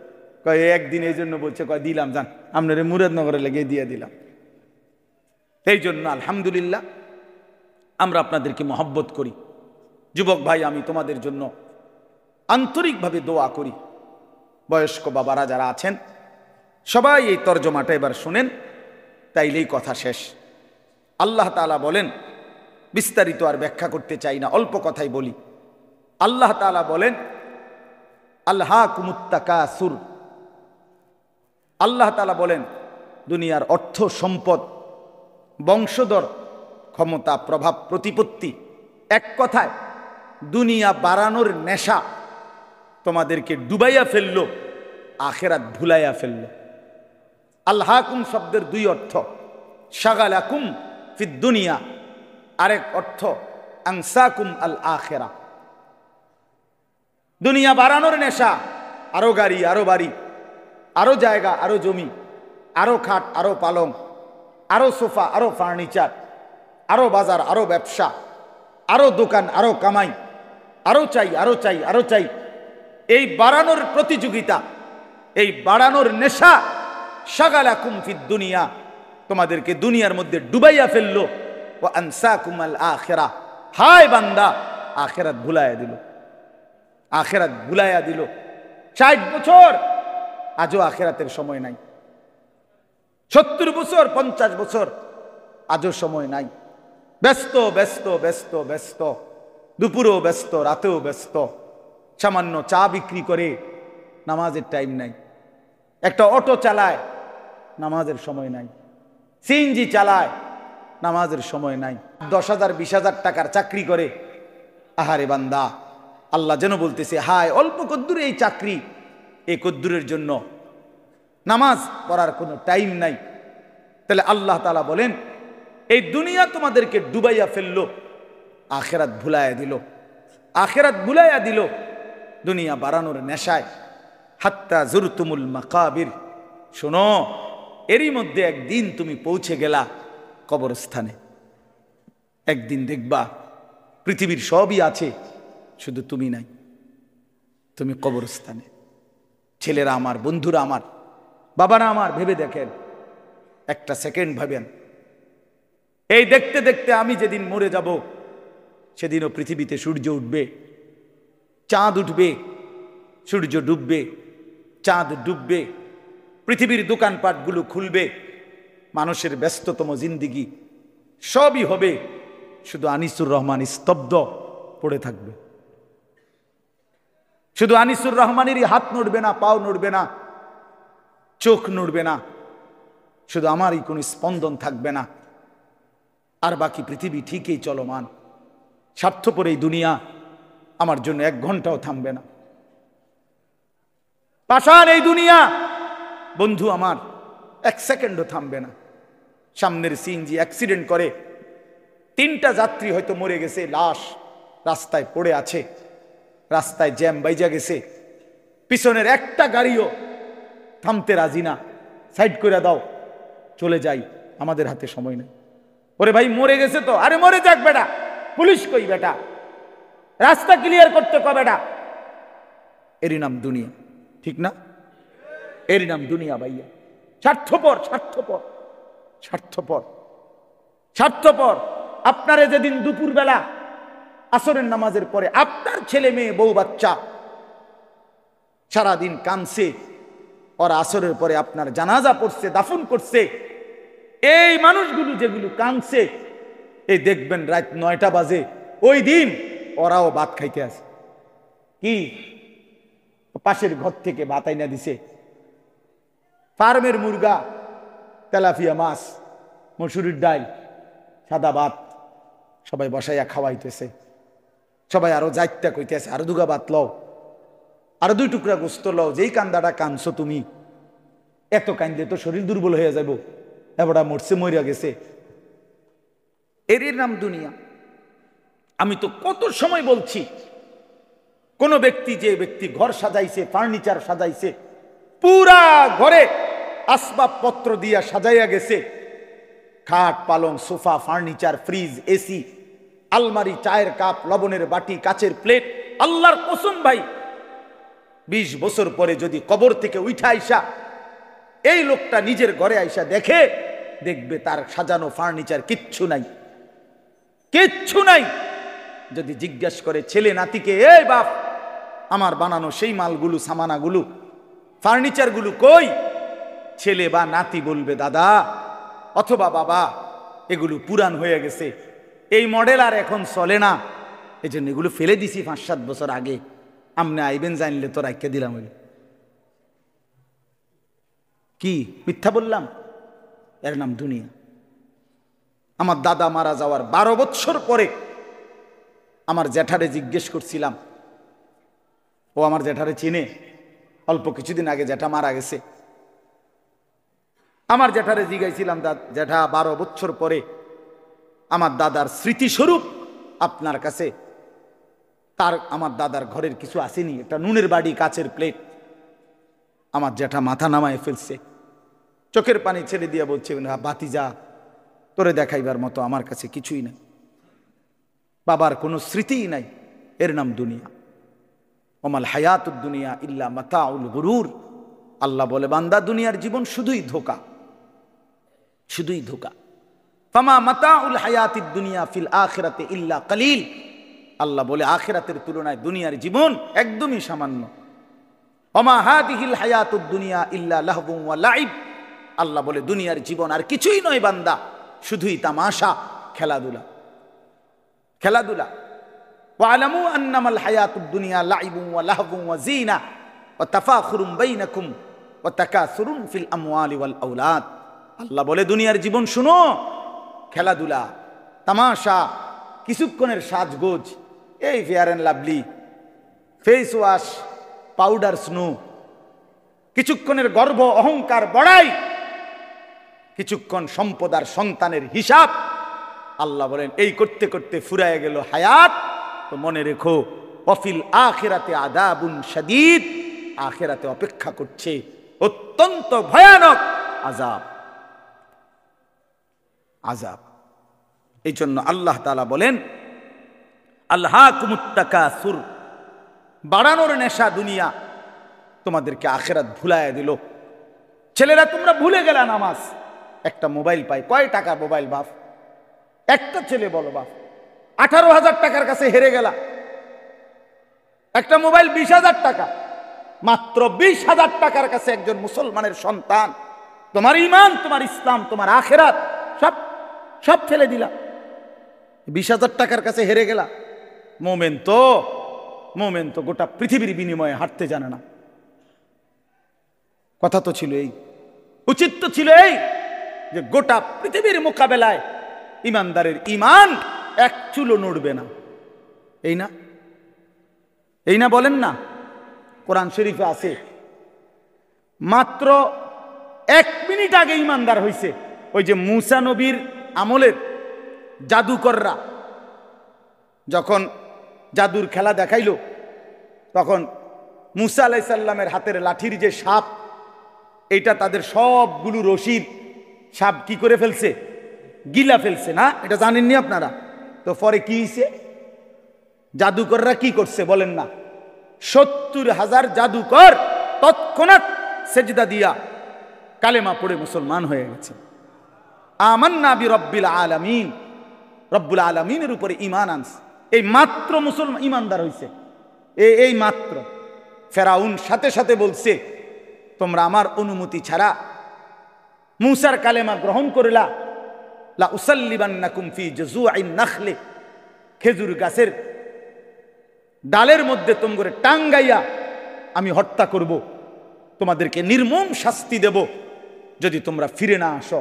কয় একদিন এই জন্য বলছে, কয় দিলাম যান আপনারে মুরাদনগরে লেগে দিয়ে দিলাম। এই জন্য আলহামদুলিল্লাহ আমরা আপনাদেরকে মহব্বত করি। যুবক ভাই, আমি তোমাদের জন্য আন্তরিকভাবে দোয়া করি। বয়স্ক বাবারা যারা আছেন সবাই এই তর্জমাটা এবার শুনেন, তাইলেই কথা শেষ। আল্লাহ তাআলা বলেন, বিস্তারিত আর ব্যাখ্যা করতে চাই না, অল্প কথাই বলি। আল্লাহ তাআলা বলেন, আলহাকুমুত তাকাসুর। আল্লাহ তাআলা বলেন, দুনিয়ার অর্থ সম্পদ, বংশধর, ক্ষমতা, প্রভাব, প্রতিপত্তি, এক কথায় দুনিয়া বাড়ানোর নেশা তোমাদেরকে ডুবাইয়া ফেললো, আখিরাত ভুলাইয়া ফেললো। আলহাকুম শব্দের 2 অর্থ, শাগালাকুম ফিদ দুনিয়া, আরেক অর্থ আনসাকুম আল আখিরা। দুনিয়া বাড়ানোর নেশা, আরো গাড়ি, আরো বাড়ি, আরো জায়গা, আরো জমি, আরো খাট, আরো পালং, আরো সোফা, আরো ফার্নিচার, আরো বাজার, আরো ব্যবসা, আরো দোকান, আরো কামাই, আরো চাই, আরো চাই, আরো চাই। এই বাড়ানোর প্রতিযোগিতা, এই বাড়ানোর নেশা, শাগালাকুম ফিদ দুনিয়া, তোমাদেরকে দুনিয়ার মধ্যে ডুবাইয়া ফেললো। ওয়া আনসাকুম আল আখিরা, হায় বান্দা, আখিরাত ভুলাইয়া দিল। আখেরাত ভুলাইয়া দিল। 60 বছর, আজও আখেরাতের সময় নাই। 70 বছর, 50 বছর, আজও সময় নাই। ব্যস্ত ব্যস্ত ব্যস্ত ব্যস্ত, দুপুরেও ব্যস্ত, রাতেও ব্যস্ত। সামান্য চা বিক্রি করে, নামাজের টাইম নাই। একটা অটো চালায়, নামাজের সময় নাই। সিএনজি চালায়, নামাজের সময় নাই। 10,000 20,000 টাকার চাকরি করে। আহারে বান্দা, আল্লাহ যেন বলতেছে, হায় অল্প কদ্দুর এই চাকরি, এই কদ্দুরের জন্য নামাজ পড়ার কোনো টাইম নাই। তাহলে আল্লাহ তাআলা বলেন, এই দুনিয়া তোমাদেরকে ডুবাইয়া ফেললো, আখেরাত ভুলাইয়া দিল। আখেরাত ভুলাইয়া দিল দুনিয়া বাড়ানোর নেশায়। হাত্তা জুরতুমুল মাকাবির, শোনো, এরই মধ্যে একদিন তুমি পৌঁছে গেলা কবরস্থানে। একদিন দেখবা পৃথিবীর সবই আছে, শুধু তুমি নাই। তুমি কবরস্থানে। ছেলেরা আমার, বন্ধুরা আমার, বাবারা আমার, ভেবে দেখেন, একটা সেকেন্ড ভাবেন। এই দেখতে দেখতে আমি যেদিন মরে যাব, সেদিনও পৃথিবীতে সূর্য উঠবে, চাঁদ উঠবে, সূর্য ডুববে, চাঁদ ডুববে, পৃথিবীর দোকানপাটগুলো খুলবে, মানুষের ব্যস্ততম জিন্দিগি সবই হবে, শুধু আনিসুর রহমান স্তব্ধ পড়ে থাকবে। শুধু আনিসুর রহমানেরই হাত নড়বে না, পাও নড়বে না, চোখ নড়বে না, শুধু আমারই কোনো স্পন্দন থাকবে না। আর বাকি পৃথিবী ঠিকই চলমান। স্বার্থপর এই দুনিয়া আমার জন্য 1 ঘন্টাও থামবে না। পাষাণ এই দুনিয়া বন্ধু আমার 1 সেকেন্ডও থামবে না। সামনের সিএনজি অ্যাক্সিডেন্ট করে, 3টা যাত্রী হয়তো মরে গেছে, লাশ রাস্তায় পড়ে আছে, রাস্তায় জ্যাম বাইজা গেছে, পিছনের একটা গাড়িও থামতে রাজি না, সাইড করে দাও, চলে যাই, আমাদের হাতে সময় নেই। ওরে ভাই মরে গেছে তো, আরে মরে যাক বেটা, পুলিশ কই বেটা, রাস্তা ক্লিয়ার করতে কবে বেটা। এরই নাম দুনিয়া, ঠিক না? এরই নাম দুনিয়া ভাইয়া। স্বার্থপর স্বার্থপর স্বার্থপর স্বার্থপর। আপনারে যেদিন দুপুরবেলা আসরের নামাজের পরে আপনার ছেলে মেয়ে বউ বাচ্চা সারাদিন কানছে, ওরা আসরের পরে আপনার জানাজা পড়ছে, দাফন করছে, এই মানুষগুলো যেগুলো কানছে, এই দেখবেন রাত 9টা বাজে, ওই দিন ওরাও ভাত খাইতে আসে। কি পাশের ঘর থেকে ভাত আইনা দিছে, ফার্মের মুরগা, তেলাপিয়া মাছ, মসুরির ডাল, সাদা ভাত, সবাই বসাইয়া খাওয়াইতেছে। সবাই আরো যাইতে কইতেছে, আরো 2 গা ভাত লও, আরো 2 টুকরা গোস্ত লও, যেই কান্দাটা কানছো তুমি, এত কান্দলে তো শরীর দুর্বল হয়ে যাব, এবারটা মরছে, মরিয়া গেছে। এরই নাম দুনিয়া। আমি তো কত সময় বলছি, কোন ব্যক্তি, যে ব্যক্তি ঘর সাজাইছে, ফার্নিচার সাজাইছে, পুরা ঘরে আসবাবপত্র দিয়া সাজাইয়া গেছে, খাট, পালং, সোফা, ফার্নিচার, ফ্রিজ, এসি, আলমারি, চায়ের কাপ, লবণের বাটি, কাচের প্লেট, আল্লাহর কসম ভাই, 20 বছর পরে যদি কবর থেকে উঠা আইসা এই লোকটা নিজের ঘরে আইসা দেখে, দেখবে তার সাজানো ফার্নিচার কিচ্ছু নাই, কিচ্ছু নাই। যদি জিজ্ঞাসা করে ছেলে নাতিকে, এই বাপ, আমার বানানো সেই মালগুলো, সামানাগুলো, ফার্নিচারগুলো কই, ছেলে বা নাতি বলবে, দাদা অথবা বাবা, এগুলো পুরান হয়ে গেছে, এই মডেল আর এখন চলে না, এই জন্য এগুলো ফেলে দিছি 5-7 বছর আগে, আমনে আইবেন জানলে তো রাখিয়ে দিলাম। কি মিথ্যা বললাম? এর নাম দুনিয়া। আমার দাদা মারা যাওয়ার 12 বছর পরে আমার জ্যাঠারে জিজ্ঞেস করছিলাম, ও আমার জ্যাঠারে চিনে, অল্প কিছুদিন আগে জ্যাঠা মারা গেছে। আমার জ্যাঠারে জিজ্ঞাসিলাম, জ্যাঠা 12 বছর পরে আমার দাদার স্মৃতিস্বরূপ আপনার কাছে, তার আমার দাদার ঘরের কিছু আসেনি? একটা নুনের বাড়ি, কাচের প্লেট। আমার জ্যাঠা মাথা নামায় ফেলছে, চোখের পানি ছেড়ে দিয়ে বলছে, ভাতিজা, তোরে দেখাইবার মতো আমার কাছে কিছুই নাই, বাবার কোনো স্মৃতিই নাই। এর নাম দুনিয়া। ওমাল হায়াতুদ দুনিয়া ইল্লা মাতাউল গুরুর। আল্লাহ বলে, বান্দা, দুনিয়ার জীবন শুধুই ধোঁকা, শুধুই ধোঁকা। ফামা মাতাউল হায়াতিদ দুনিয়া ফিল আখিরাতে ইল্লা কালিল। আল্লাহ বলে আখিরাতের তুলনায় দুনিয়ার জীবন একদমই সামান্য। ওমা হাদিহিল হায়াতুদ দুনিয়া ইল্লা লাহবুন ওয়া লাইব, আল্লাহ বলে দুনিয়ার জীবন আর কিছুই নয় বান্দা, শুধুই তামাশা, খেলাধুলা, খেলাধুলা। ওয়ালামু আন্নামাল হায়াতুদ দুনিয়া লাইবুন ওয়া লাহবুন ওয়া জিনা ওয়া তাফাখুরুম বাইনাকুম ওয়া তাকাসুরুন ফিল আমওয়ালি ওয়াল আওলাদ। আল্লাহ বলে দুনিয়ার জীবন শুনো, খেলাধুলা, তামাশা, কিছুক্ষণের সাজগোজ, এই fair and lovely, face wash, powder, snow, কিছুক্ষণের গর্ব অহংকার বড়াই, কিছুক্ষণ সম্পদ আর সন্তানের হিসাব। আল্লাহ বলেন এই করতে করতে ফুরায় গেল হায়াত। তো মনে রেখো, ওয়াফিল আখিরাতে আযাবুন শাদীদ, আখিরাতে অপেক্ষা করছে অত্যন্ত ভয়ানক আযাব, আযাব। এই জন্য আল্লাহ তাআলা বলেন আলহাকুমুত তাকাসুর, বাড়ানোর নেশা দুনিয়া তোমাদেরকে আখিরাত ভুলাইয়া দিল। ছেলেরা তোমরা ভুলে গেলা নামাজ, একটা মোবাইল পাই, কয় টাকা মোবাইল বাপ? একটা ছেলে বলো বাপ, 18,000 টাকার কাছে হেরে গেলা। একটা মোবাইল 20,000 টাকা, মাত্র 20,000 টাকার কাছে একজন মুসলমানের সন্তান তোমার ঈমান, তোমার ইসলাম, তোমার আখিরাত সব সব ফেলে দিলা, 20,000 টাকার কাছে হেরে গেলা। মোমেন তো গোটা পৃথিবীর বিনিময়ে হাঁটতে জানে না। কথা তো ছিল এই, উচিত তো ছিল এই যে গোটা পৃথিবীর মোকাবেলায় ইমানদারের ঈমান এক চুলো নড়বে না। এই না, এই না বলেন না? কোরআন শরীফে আছে মাত্র 1 মিনিট আগে ঈমানদার হইছে। ওই যে মুসা নবীর আমলের জাদুকররা যখন জাদুর খেলা দেখাইল, তখন মুসা আলাইহিস সালামের হাতের লাঠির যে সাপ, এটা তাদের সবগুলো রশির সাপ কি করে ফেলছে? গিলা ফেলছে না? এটা জানেননি আপনারা? তো পরে কি হয়েছে? জাদুকররা কি করছে বলেন না? 70,000 জাদুকর তৎক্ষণাৎ সেজদা দিয়া কালেমা পড়ে মুসলমান হয়ে গেছে। আমান্না বিরব্বিল আলামিন, রব্বুল আলামিনের উপরে ঈমান আনছে। এই মাত্র মুসলমান ঈমানদার হইছে, এই মাত্র। ফেরাউন সাথে সাথে বলছে তোমরা আমার অনুমতি ছাড়া মুসার কালেমা গ্রহণ করিলা, লা উসাল্লিবান্নাকুম ফি জুযুইন নাখলি, খেজুর গাছের ডালের মধ্যে তোমরা টাঙ্গাইয়া আমি হত্যা করব, তোমাদেরকে নির্মম শাস্তি দেব যদি তোমরা ফিরে না আসো,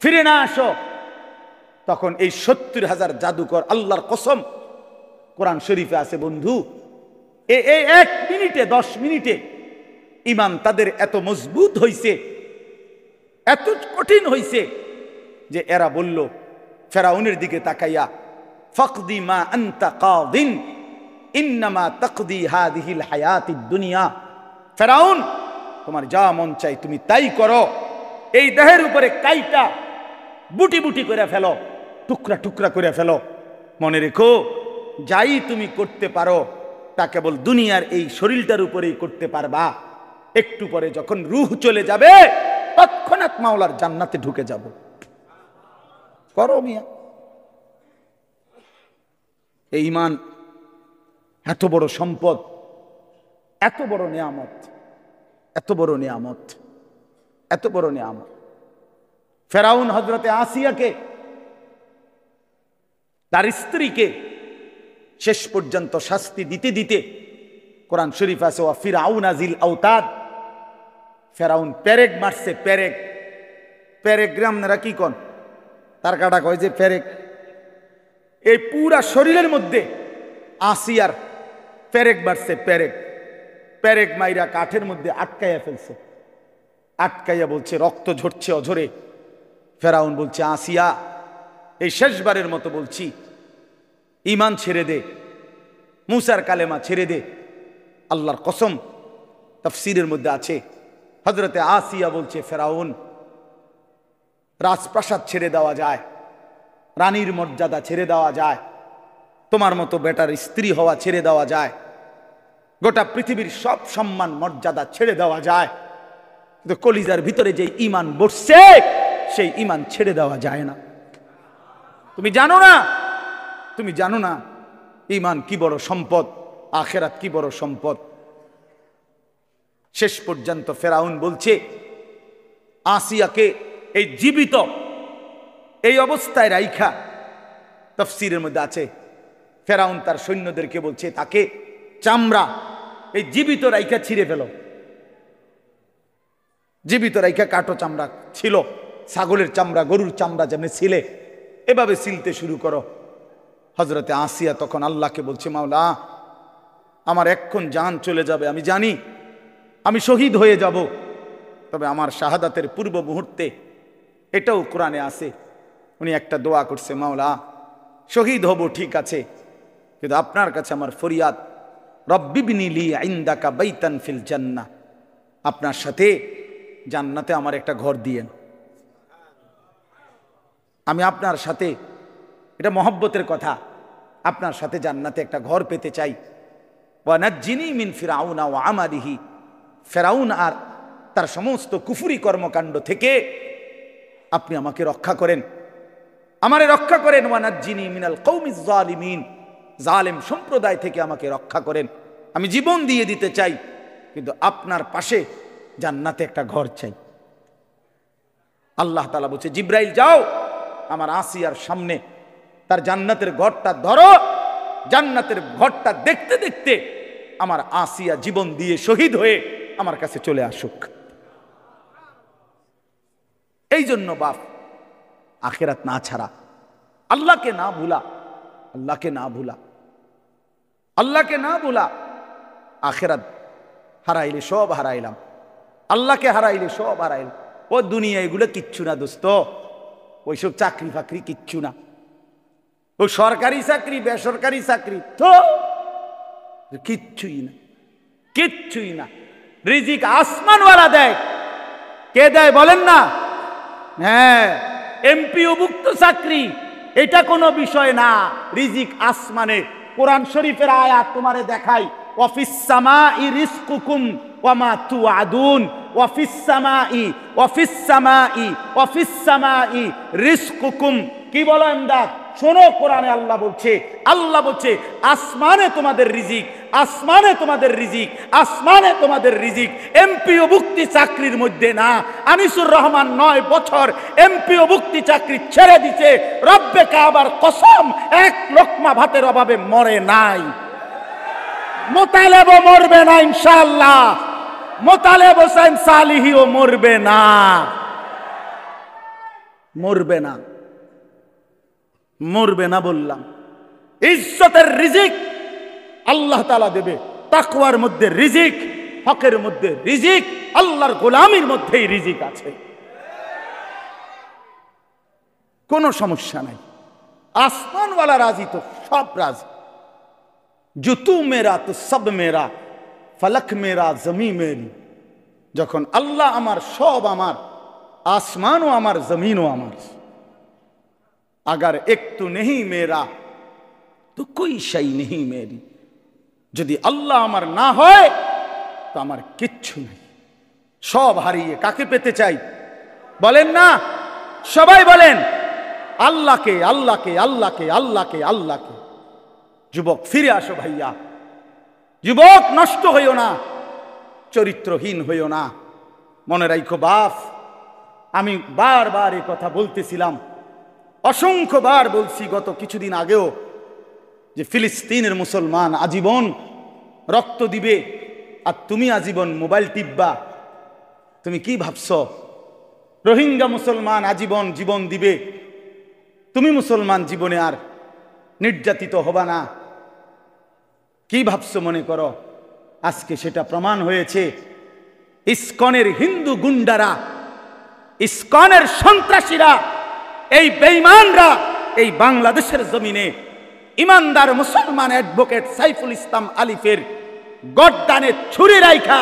ফিরে না আসো। তখন এই 70,000 জাদুকর, আল্লাহর কসম, কোরআন শরীফে আছে বন্ধু, এই 1 মিনিটে 10 মিনিটে ঈমান তাদের এত মজবুত হইছে, এত কঠিন হইছে যে এরা বলল ফেরাউনের দিকে তাকাইয়া, ফাকদি মা আনতা কাদিন ইন্নামা তাকদি হাদিহিল হায়াতিদ দুনিয়া। ফেরাউন, তোমার যা মন চাই তুমি তাই করো, এই দেহের উপরে কাইটা বুটি বুটি করে ফেলো, টুকরা টুকরা করে ফেলো। মনে রেখো, যাই তুমি করতে পারো তা কেবল দুনিয়ার এই শরীরটার উপরেই করতে পারবা। একটু পরে যখন রূহ চলে যাবে তৎক্ষণাৎ মাওলার জান্নাতে ঢুকে যাব। করো মিয়া। এই ঈমান এত বড় সম্পদ, এত বড় নিয়ামত, এত বড় নিয়ামত, এত বড় নিয়ামত। ফেরাউন হযরতে আসিয়াকে, তার স্ত্রীকে শেষ পর্যন্ত শাস্তি দিতে দিতে কোরআন শরীফ আছে ওয়া ফিরআউন জিল আওতাদ, ফেরাউন পেরেক মারছে, পেরেক। পেরেক গ্রামরা কি কোন তার কাটা কয় যে পেরেক, এই পুরা শরীরের মধ্যে আসিয়ার পেরেক মারছে, পেরেক। পেরেক মাইরা কাঠের মধ্যে আটকাইয়া ফেলছে, আটকাইয়া বলছে রক্ত ঝরছে অঝরে। ফেরাউন বলছে আসিয়া, এই শেষবারের মতো বলছি, ঈমান ছেড়ে দে, মুসার কালেমা ছেড়ে দে। আল্লাহর কসম, তাফসীরের মধ্যে আছে হযরতে আসিয়া বলছে ফেরাউন, রাজপ্রাসাদ ছেড়ে দেওয়া যায়, রানীর মর্যাদা ছেড়ে দেওয়া যায়, তোমার মতো বেটার স্ত্রী হওয়া ছেড়ে দেওয়া যায়, গোটা পৃথিবীর সব সম্মান মর্যাদা ছেড়ে দেওয়া যায়, কিন্তু কলিজার ভিতরে যে ঈমান বসছে সেই ঈমান ছেড়ে দেওয়া যায় না। তুমি জানো না, তুমি জানো না ঈমান কি বড় সম্পদ, আখিরাত কি বড় সম্পদ। শেষ পর্যন্ত ফেরাউন বলছে আসিয়াকে এই জীবিত এই অবস্থায় রাইখা, তাফসীরের মধ্যে আছে ফেরাউন তার সৈন্যদেরকে বলছে তাকে চামড়া এই জীবিত রাইখা ছিঁড়ে ফেলো, জীবিত রাইখা কাটো, চামড়া ছিল ছাগলের চামড়া গরুর চামড়া যেমনি ছিলে এভাবে ছিলতে শুরু করো। হযরতে আসিয়া তখন আল্লাহকে বলছে মাওলা আমার এক্ষণ জান চলে যাবে, আমি জানি আমি শহীদ হয়ে যাব, তবে আমার শাহাদাতের পূর্ব মুহূর্তে এটাও কোরআনে আছে, উনি একটা দোয়া করছে মাওলা শহীদ হব ঠিক আছে, কিন্তু আপনার কাছে আমার ফরিয়াদ রব্বিবনি লি ইনদাকা বাইতান ফিল জান্নাহ, আপনার সাথে জান্নাতে আমার একটা ঘর দিয়েন, আমি আপনার সাথে, এটা মহব্বতের কথা, আপনার সাথে জান্নাতে একটা ঘর পেতে চাই। ওয়া নাজ্জিনি মিন ফিরাউনা ওয়া আমালিহি, ফেরাউন আর তার সমস্ত কুফরি কর্মকাণ্ড থেকে আপনি আমাকে রক্ষা করেন, আমারে রক্ষা করেন। ওয়া নাজ্জিনি মিনাল কওমিজ জালিমিন, জালেম সম্প্রদায় থেকে আমাকে রক্ষা করেন, আমি জীবন দিয়ে দিতে চাই, কিন্তু আপনার পাশে জান্নাতে একটা ঘর চাই। আল্লাহ তাআলা বলছে জিব্রাইল যাও আমার আসিয়ার সামনে তার জান্নাতের ঘরটা ধরো, জান্নাতের ঘরটা দেখতে দেখতে আমার আসিয়া জীবন দিয়ে শহীদ হয়ে আমার কাছে চলে আসুক। এই জন্য বাপ আখিরাত না ছাড়া, আল্লাহকে না ভুলা, আল্লাহকে না ভুলা, আল্লাহকে না ভুলা, আখিরাত হারাইলে সব হারাইলাম, আল্লাহকে হারাইলে সব হারাইলাম। ও দুনিয়া এগুলো কিচ্ছু না দোস্ত, ওইসব চাকরি ফাকরি কিচ্ছু না, ও সরকারি চাকরি বেসরকারি চাকরি তো কিচ্ছুই না, কিচ্ছুই না। রিজিক আসমানওয়ালা দেয়, কে দেয় বলেন না? হ্যাঁ, এমপিওভুক্ত চাকরি এটা কোনো বিষয় না, রিজিক আসমানে। কোরআন শরীফের আয়াত তোমারে দেখাই, ওয়াফিস সামাই রিজকুকুম ওয়া মা তুআদুন, ওয়াফিস সামাই ওয়াফিস সামাই ওয়াফিস সামাই রিজকুকুম। কি বলো এমদাদ? শোনো, কোরআনে আল্লাহ বলছে, আল্লাহ বলছে আসমানে তোমাদের রিজিক, আসমানে তোমাদের রিজিক, আসমানে তোমাদের রিজিক। এমপিওভুক্তি চাকরির মধ্যে না। আনিসুর রহমান 9 বছর এমপিওভুক্তি চাকরি ছেড়ে দিছে, রব্বে কাবার কসম 1 লোকমা ভাতের অভাবে মরে নাই। মোতালেবও মরবে না ইনশাআল্লাহ, মোতালেব হোসেন সালিহিও মরবে না, মরবে না, মরবে না বললাম। ইজ্জতের রিজিক আল্লাহ তাআলা দেবে, তাকওয়ার মধ্যে রিজিক, হকের মধ্যে রিজিক, আল্লাহর গোলামির মধ্যেই রিজিক আছে, কোনো সমস্যা নাই। আসমানওয়ালা রাজি তো সব রাজি। जो तू मेरा तो सब मेरा, फलक मेरा जमी मेरी। যখন আল্লাহ আমার, সব আমার, আসমানও আমার, জমিনও আমার। अगर एक तू नहीं मेरा तो कोई शै नहीं मेरी। যদি আল্লাহ আমার না হয় তো আমার কিচ্ছু নেই। সব হারিয়ে কাকে পেতে চাই বলেন না? সবাই বলেন আল্লাহকে, আল্লাহকে, আল্লাহকে, আল্লাহকে, আল্লাহকে। যুবক ফিরে আসো ভাইয়া, যুবক নষ্ট হইও না, চরিত্রহীন হইও না। মনে রাখো বাপ, আমি বারবার এই কথা বলতেছিলাম, অসংখ্যবার বলছি গত কিছুদিন আগেও, যে ফিলিস্তিনের মুসলমান আজীবন রক্ত দিবে আর তুমি আজীবন মোবাইল টিপবা। তুমি কি ভাবছো? রোহিঙ্গা মুসলমান আজীবন জীবন দিবে, তুমি মুসলমান জীবনে আর নির্যাতিত হবা না। কি ভাবছো মনে করো? আজকে সেটা প্রমাণ হয়েছে। ইসকনের হিন্দু গুন্ডারা, ইসকনের সন্ত্রাসীরা, এই বেঈমানরা এই বাংলাদেশের জমিনে ইমানদার মুসলমান অ্যাডভোকেট সাইফুল ইসলাম আলিফের গর্দানে ছুরি রাইখা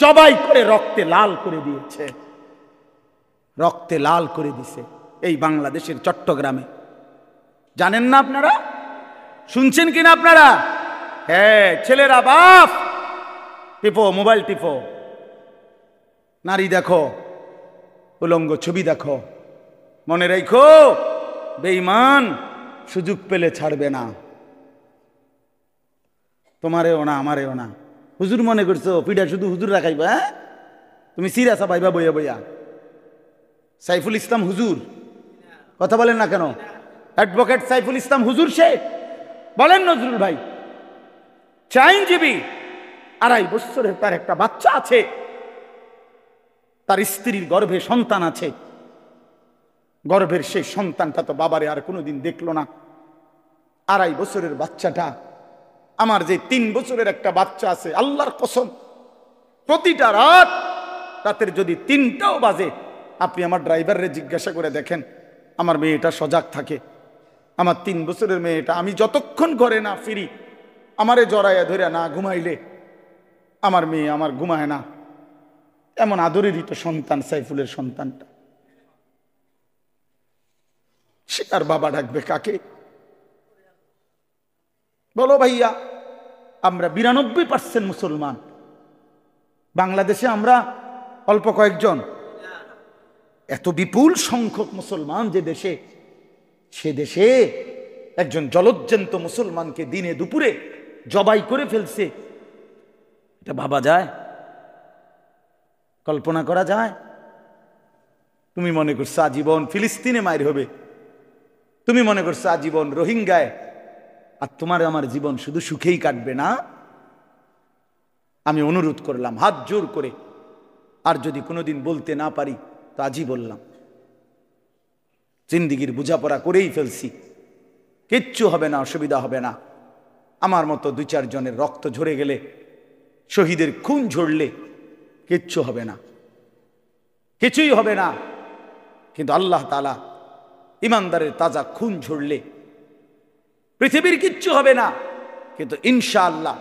জবাই করে রক্তে লাল করে দিয়েছে, রক্তে লাল করে দিছে এই বাংলাদেশের চট্টগ্রামে। জানেন না আপনারা? শুনছেন কিনা আপনারা? হ্যাঁ, ছেলেরা বাপ টিপো, মোবাইল টিপো, নারী দেখো, উলঙ্গ ছবি দেখো। মনে রাখো বেঈমান সুযোগ পেলে ছাড়বে না, তোমারেও না আমারেও না। হুজুর মনে করছো পিঠা শুধু হুজুর রাখাইবা? হ্যাঁ, তুমি সিরাসা পাইবা বইয়া বইয়া। সাইফুল ইসলাম হুজুর, কথা বলেন না কেন? অ্যাডভোকেট সাইফুল ইসলাম হুজুর সে বলেন নজরুল ভাই, আইনজীবী, 2.5 বছরের তার একটা বাচ্চা আছে, তার স্ত্রীর গর্ভে সন্তান আছে, গর্ভের সেই সন্তানটা তো বাবারে আর কোনোদিন দেখলো না। 2.5 বছরের বাচ্চাটা, আমার যে 3 বছরের একটা বাচ্চা আছে, আল্লাহর কসম প্রতিটা রাতের যদি 3টাও বাজে, আপনি আমার ড্রাইভাররে জিজ্ঞাসা করে দেখেন, আমার মেয়েটা সজাগ থাকে। আমার 3 বছরের মেয়েটা, আমি যতক্ষণ ঘরে না ফিরি, আমারে জড়াইয়া ধরে না ঘুমাইলে আমার মেয়ে আমার ঘুমায় না। এমন আদরেরই তো সন্তান সাইফুলের সন্তানটা। সে আর বাবা ডাকবে কাকে? বলো ভাইয়া, আমরা 92% মুসলমান। বাংলাদেশে আমরা অল্প কয়েকজন, এত বিপুল সংখ্যক মুসলমান যে দেশে, সে দেশে একজন জলজ্জন্ত মুসলমানকে দিনে দুপুরে জবাই করে ফেলছে। এটা ভাবা যায়? কল্পনা করা যায়? তুমি মনে করছো আজীবন ফিলিস্তিনে মায়ের হবে, তুমি মনে করছো আজীবন রোহিঙ্গায়, আর তোমার আমার জীবন শুধু সুখেই কাটবে না। আমি অনুরোধ করলাম হাত জোর করে, আর যদি কোনোদিন বলতে না পারি তো আজই বললাম, জিন্দিগির বোঝাপড়া করেই ফেলছি, কিচ্ছু হবে না, অসুবিধা হবে না। আমার মতো 2-4 জনের রক্ত ঝরে গেলে, শহীদের খুন ঝরলে কিচ্ছু হবে না, কিছুই হবে না। কিন্তু আল্লাহ তাআলা ইমানদারের তাজা খুন ঝরলে পৃথিবীর কিচ্ছু হবে না। কিন্তু ইনশাআল্লাহ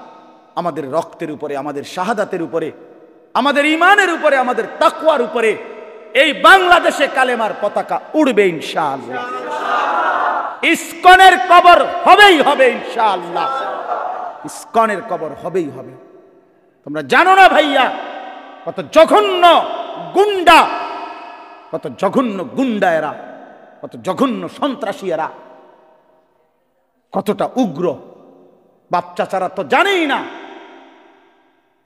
আমাদের রক্তের উপরে, আমাদের শাহাদাতের উপরে, আমাদের ঈমানের উপরে, আমাদের তাকওয়ার উপরে এই বাংলাদেশে কালেমার পতাকা উড়বে ইনশাআল্লাহ। ইসকনের কবর হবেই হবে ইনশাআল্লাহ, ইসকনের কবর হবেই হবে। তোমরা জানো না ভাইয়া, কত জঘন্য গুন্ডা, কত জঘন্য গুন্ডা এরা, কত জঘন্য সন্ত্রাসী এরা, কতটা উগ্র। বাপ চাচারা তো জানেই না,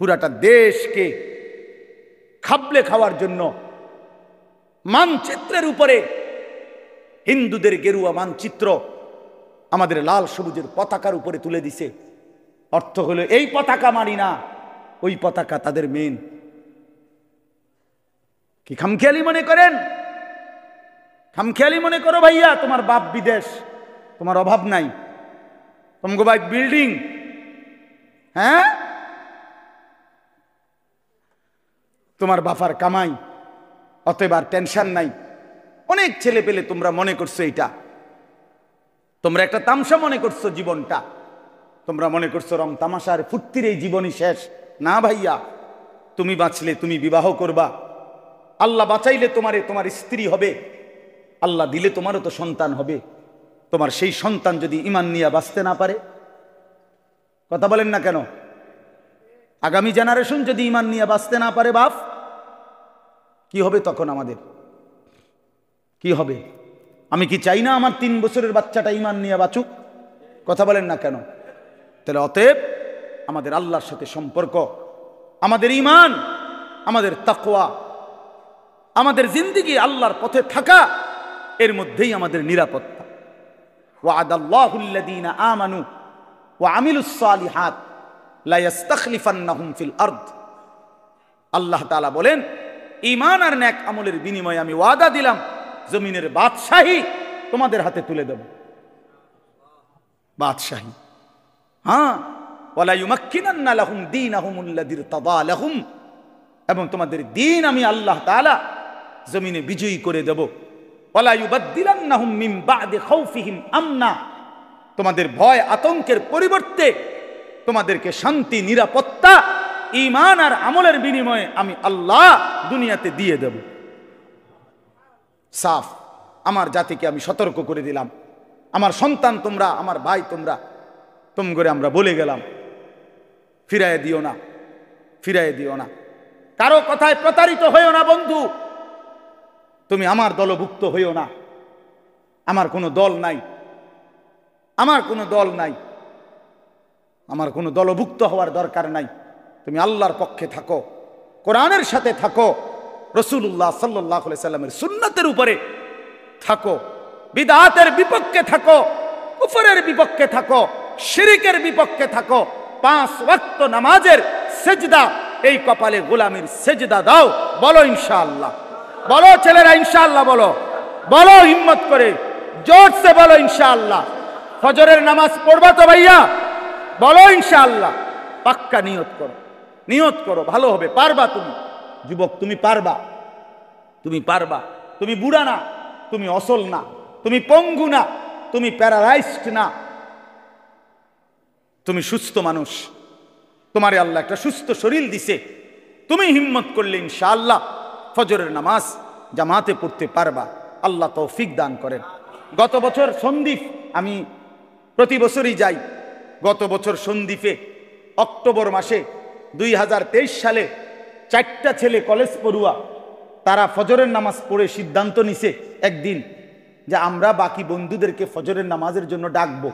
পুরাটা দেশকে খাবলে খাওয়ার জন্য মানচিত্রের উপরে হিন্দুদের গেরুয়া মানচিত্র আমাদের লাল সবুজের পতাকার উপরে তুলে দিছে। অর্থ হলো এই পতাকা মানি না, ওই পতাকা তাদের মেন। কি খামখেয়ালি মনে করেন? খামখেয়ালি মনে করো ভাইয়া, তোমার বাপ বিদেশ, তোমার অভাব নাই, তোমাকে ভাই বিল্ডিং, হ্যাঁ, তোমার বাবার কামাই, অতএব আর টেনশন নাই। অনেক ছেলে পেলে তোমরা মনে করছো এটা, তোমরা একটা তামসা মনে করছো জীবনটা, তোমরা মনে করছো রং তামাশার ফুর্তির এই জীবনই শেষ। না ভাইয়া, তুমি বাঁচলে তুমি বিবাহ করবা, আল্লাহ বাঁচাইলে তোমার স্ত্রী হবে, আল্লাহ দিলে তোমারও তো সন্তান হবে। তোমার সেই সন্তান যদি ঈমান নিয়ে বাঁচতে না পারে, কথা বলেন না কেন? আগামী জেনারেশন যদি ঈমান নিয়ে বাঁচতে না পারে বাপ, কি হবে তখন? আমাদের কি হবে? আমি কি চাই না আমার 3 বছরের বাচ্চাটা ঈমান নিয়ে বাঁচুক? কথা বলেন না কেন? তাহলে অতএব আমাদের আল্লাহর সাথে সম্পর্ক, আমাদের ঈমান, আমাদের তাকওয়া, আমাদের জিন্দেগি আল্লাহর পথে থাকা, এর মধ্যেই আমাদের নিরাপত্তা। ওয়া'দাল্লাহুল্লাযীনা আমানু ওয়া আমিলুস সালিহাত লা ইস্তাখলিফান্নাহুম ফিল আরদ। আল্লাহ তাআলা বলেন, ঈমান আর নেক আমলের বিনিময়ে আমি ওয়াদা দিলাম, জমিনের বাদশাহী তোমাদের হাতে তুলে দেব। বাদশাহী, হ্যাঁ, ওয়ালা ইউমাক্কিনান্না লাহুম দীনাহুমুল্লাযী ইরতাদা লাহুম, এবং তোমাদের দ্বীন আমি আল্লাহ তাআলা জমিনে বিজয়ী করে দেব। ওয়ালা ইউবাদদিলান্নাহুম মিন বা'দি খাউফিহিম আমনা, তোমাদের ভয় আতঙ্কের পরিবর্তে তোমাদেরকে শান্তি, নিরাপত্তা, ঈমান আর আমলের বিনিময়ে আমি আল্লাহ দুনিয়াতে দিয়ে দেব। সাফ, আমার জাতিকে আমি সতর্ক করে দিলাম, আমার সন্তান তোমরা, আমার ভাই তোমরা, তুম করে আমরা বলে গেলাম, ফিরায় দিও না, ফিরায় দিও না, কারো কথায় প্রতারিত হইও না বন্ধু। তুমি আমার দলভুক্ত হইও না, আমার কোনো দল নাই, আমার কোনো দল নাই। আমার কোনো দলভুক্ত হওয়ার দরকার নাই। তুমি আল্লাহর পক্ষে থাকো, কোরআনের সাথে থাকো, রাসূলুল্লাহ সাল্লাল্লাহু আলাইহি সাল্লামের সুন্নাতের উপরে থাকো, বিদআতের বিপক্ষে থাকো, কুফরের বিপক্ষে থাকো, শিরকের বিপক্ষে থাকো। 5 ওয়াক্ত নামাজের সেজদা, এই কপালে গোলামীর সেজদা দাও। বলো ইনশাআল্লাহ, বলো ছেলেরা ইনশাআল্লাহ, বলো বলো হিম্মত করে, জোরসে বলো ইনশাআল্লাহ। ফজরের নামাজ পড়বা তো ভাইয়া? বলো ইনশাআল্লাহ। পাক্কা নিয়ত করো, নিয়ত করো, ভালো হবে, পারবা তুমি। যুবক তুমি পারবা, তুমি পারবা। তুমি বুড়া না, তুমি অসল না, তুমি পঙ্গু না, তুমি প্যারালাইজড না, তুমি সুস্থ মানুষ। তোমারে আল্লাহ একটা সুস্থ শরীর দিছে। তুমি হিম্মত করলে ইনশাআল্লাহ ফজরের নামাজ জামাতে পড়তে পারবা। আল্লাহ তৌফিক দান করেন। গত বছর সন্দ্বীপ, আমি প্রতি বছরই যাই। গত বছর সন্দ্বীপে অক্টোবর মাসে 2023 সালে 4টা ছেলে কলেজ পড়ুয়া, তারা ফজরের নামাজ পড়ে সিদ্ধান্ত নিছে একদিন যে আমরা বাকি বন্ধুদেরকে ফজরের নামাজের জন্য ডাকবো।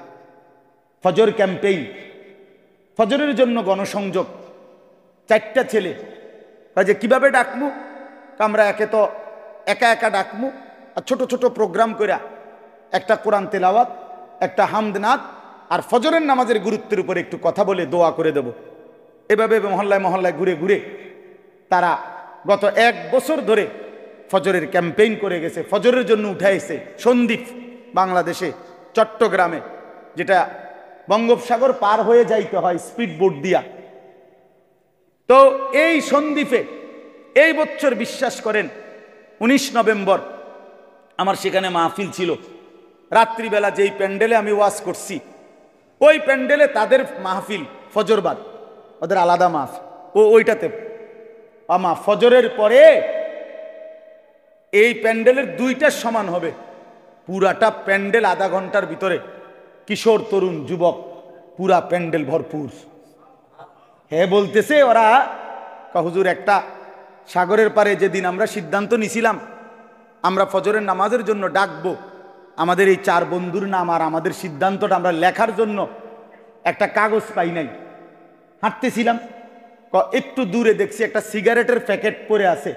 ফজর ক্যাম্পেইন, ফজরের জন্য গণসংযোগ। 4টা ছেলে যে কিভাবে ডাকমু, আমরা একা একা ডাকমু, আর ছোট ছোট প্রোগ্রাম করে একটা কোরআন তেলাওয়াত, একটা হামদনাদ, আর ফজরের নামাজের গুরুত্বের উপরে একটু কথা বলে দোয়া করে দেব। এভাবে মহল্লায় মহল্লায় ঘুরে ঘুরে তারা গত 1 বছর ধরে ফজরের ক্যাম্পেইন করে গেছে। ফজরের জন্য উঠাইছে সন্দ্বীপ, বাংলাদেশে চট্টগ্রামে, যেটা বঙ্গোপসাগর পার হয়ে যাইতে হয় স্পিড বোট দিয়া। তো এই সন্দ্বীপে এই বছর বিশ্বাস করেন 19 নভেম্বর আমার সেখানে মাহফিল ছিল। রাত্রিবেলা যেই প্যান্ডেলে আমি ওয়াজ করছি, ওই প্যান্ডেলে তাদের মাহফিল ফজরবাদ, ওদের আলাদা মাহফিল, ওইটাতে ফজরের পরে এই প্যান্ডেলের 2টার সমান হবে। পুরাটা প্যান্ডেল আধা ঘন্টার ভিতরে কিশোর তরুণ যুবক, পুরা প্যান্ডেল ভরপুর। হ্যাঁ বলতেছে ওরা, হুজুর একটা সাগরের পারে যেদিন আমরা সিদ্ধান্ত নিছিলাম আমরা ফজরের নামাজের জন্য ডাকবো, আমাদের এই 4 বন্ধুর নাম আর আমাদের সিদ্ধান্তটা আমরা লেখার জন্য একটা কাগজ পাই নাই। হাঁটতেছিলাম, একটু দূরে দেখছি একটা সিগারেটের প্যাকেট পড়ে আছে।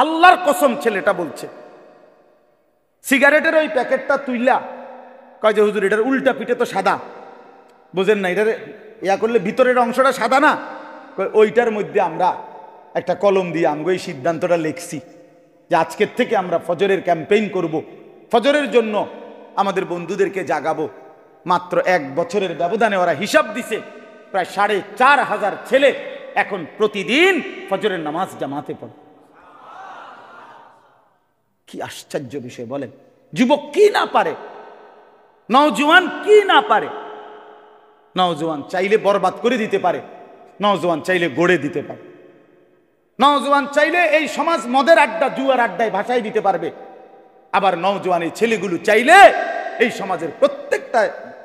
আল্লাহর কসম ছেলেটা বলছে, সিগারেটের ওই প্যাকেটটা তুইলা কয় যে হুজুর এটার উল্টা পিঠে তো সাদা, বুঝেন না, এটার ইয়া করলে ভিতরের অংশটা সাদা না, ওইটার মধ্যে আমরা একটা কলম দিয়ে আমগো এই সিদ্ধান্তটা লিখছি যে আজকের থেকে আমরা ফজরের ক্যাম্পেইন করব, ফজরের জন্য আমাদের বন্ধুদেরকে জাগাবো। মাত্র 1 বছরের ব্যবধানে ওরা হিসাব দিছে প্রায় 4,500 ছেলে এখন প্রতিদিন ফজরের নামাজ জামাতে পড়ে। কি আশ্চর্য বিষয় বলেন। যুবক কি না পারে, নওজোয়ান কি না পারে। নওজোয়ান চাইলে বরবাদ করে দিতে পারে, নওজোয়ান চাইলে গড়ে দিতে পারে, নওজোয়ান চাইলে এই সমাজ মদের আড্ডা জুয়ার আড্ডায় ভাসাই দিতে পারবে। আবার নওজোয়ান এই ছেলেগুলো চাইলে এই সমাজের প্রত্যেকটা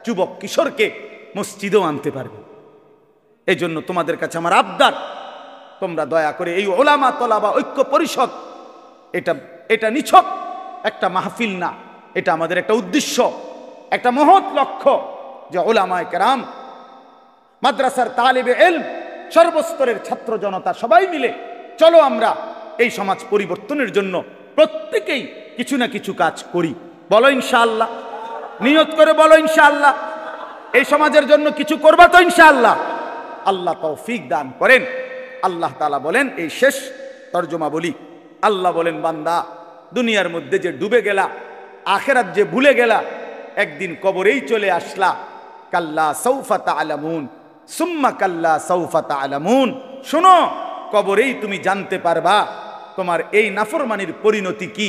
যুবক কিশোরকে মসজিদেও আনতে পারবে। এই জন্য তোমাদের কাছে আমার আবদার, তোমরা দয়া করে এই ওলামা তলাবা ঐক্য পরিষদ, এটা নিছক একটা মাহফিল না, এটা আমাদের একটা উদ্দেশ্য, একটা মহৎ লক্ষ্য যে ওলামায়ে কেরাম, মাদ্রাসার তালিবে ইলম, সর্বস্তরের ছাত্র জনতা সবাই মিলে চলো আমরা এই সমাজ পরিবর্তনের জন্য প্রত্যেকেই কিছু না কিছু কাজ করি। বলো ইনশাআল্লাহ, নিয়ত করে বলো ইনশাআল্লাহ। এই সমাজের জন্য কিছু করবা তো ইনশাআল্লাহ। আল্লাহ তৌফিক দান করেন। আল্লাহ তাআলা বলেন, এই শেষ তরজমা বলি, আল্লাহ বলেন বান্দা দুনিয়ার মধ্যে যে ডুবে গেলা, আখিরাত যে ভুলে গেলা, একদিন কবরেই চলে আসলা। কাল্লা সাউফা তা'লামুন সুম্মা কাল্লা সাউফা তা'লামুন, শোনো কবরেই তুমি জানতে পারবা তোমার এই নাফরমানির পরিণতি কি।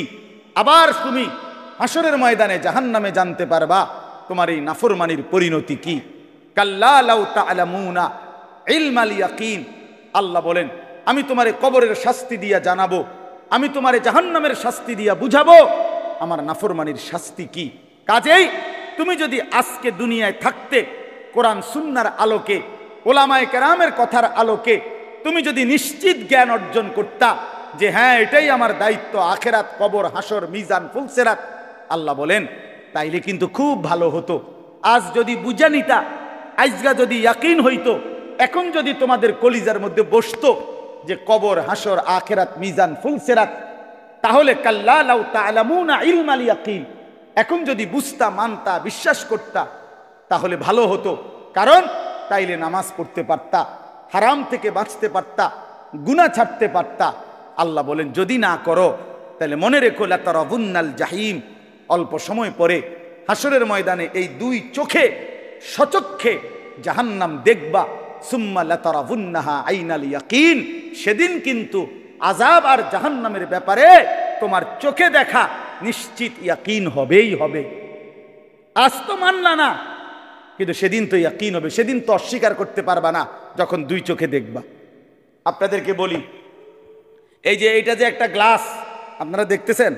আবার তুমি হাসরের ময়দানে জাহান্নামে জানতে পারবা তোমার এই নাফরমানির পরিণতি কি। কাল্লা লাউ তা'লামুনা ইলমাল ইয়াকিন, আল্লাহ বলেন আমি তোমারে কবরের শাস্তি দিয়া জানাবো, আমি তোমারে জাহান্নামের শাস্তি দিয়া বুঝাবো আমার নাফরমানির শাস্তি কি। কাজেই তুমি যদি আজকে দুনিয়ায় থাকতে কোরআন সুন্নাহর আলোকে, ওলামায়ে কেরামের কথার আলোকে তুমি যদি নিশ্চিত জ্ঞান অর্জন করতা যে হ্যাঁ এটাই আমার দায়িত্ব, আখেরাত, কবর, হাসর, মিজান, ফুলসেরাত, আল্লাহ বলেন তাইলে কিন্তু খুব ভালো হতো। আজ যদি বুঝা নিতা আজগা যদি ইয়াকিন হইতো, এখন যদি তোমাদের কলিজার মধ্যে বসতো যে কবর, হাসর, আখিরাত, মিজান, ফুলসিরাত, তাহলে কাল্লা লাউ তা'লামুনা ইলমাল ইয়াকিন, এখন যদি বুঝতা, মানতা, বিশ্বাস করতা, তাহলে ভালো হতো। কারণ তাইলে নামাজ পড়তে পারতা, হারাম থেকে বাঁচতে পারতা, গুনাহ ছাড়তে পারতা। আল্লাহ বলেন যদি না করো তাহলে মনে রেখো লাতারাবুন্নাল জাহিম, অল্প সময় পরে হাসরের ময়দানে এই দুই চোখে সচক্ষে জাহান্নাম দেখবা। সুম্মা লাতারাবুন্নাহা আইনাল ইয়াকিন, সেদিন কিন্তু আযাব আর জাহান্নামের ব্যাপারে তোমার চোখে দেখা নিশ্চিত ইয়াকিন হবেই হবে। আজ তো মানলা না, কিন্তু সেদিন তো ইয়াকিন হবে, সেদিন তো অস্বীকার করতে পারবা না যখন দুই চোখে দেখবা। আপনাদেরকে বলি, এই যে এইটা যে একটা গ্লাস আপনারা দেখতেছেন,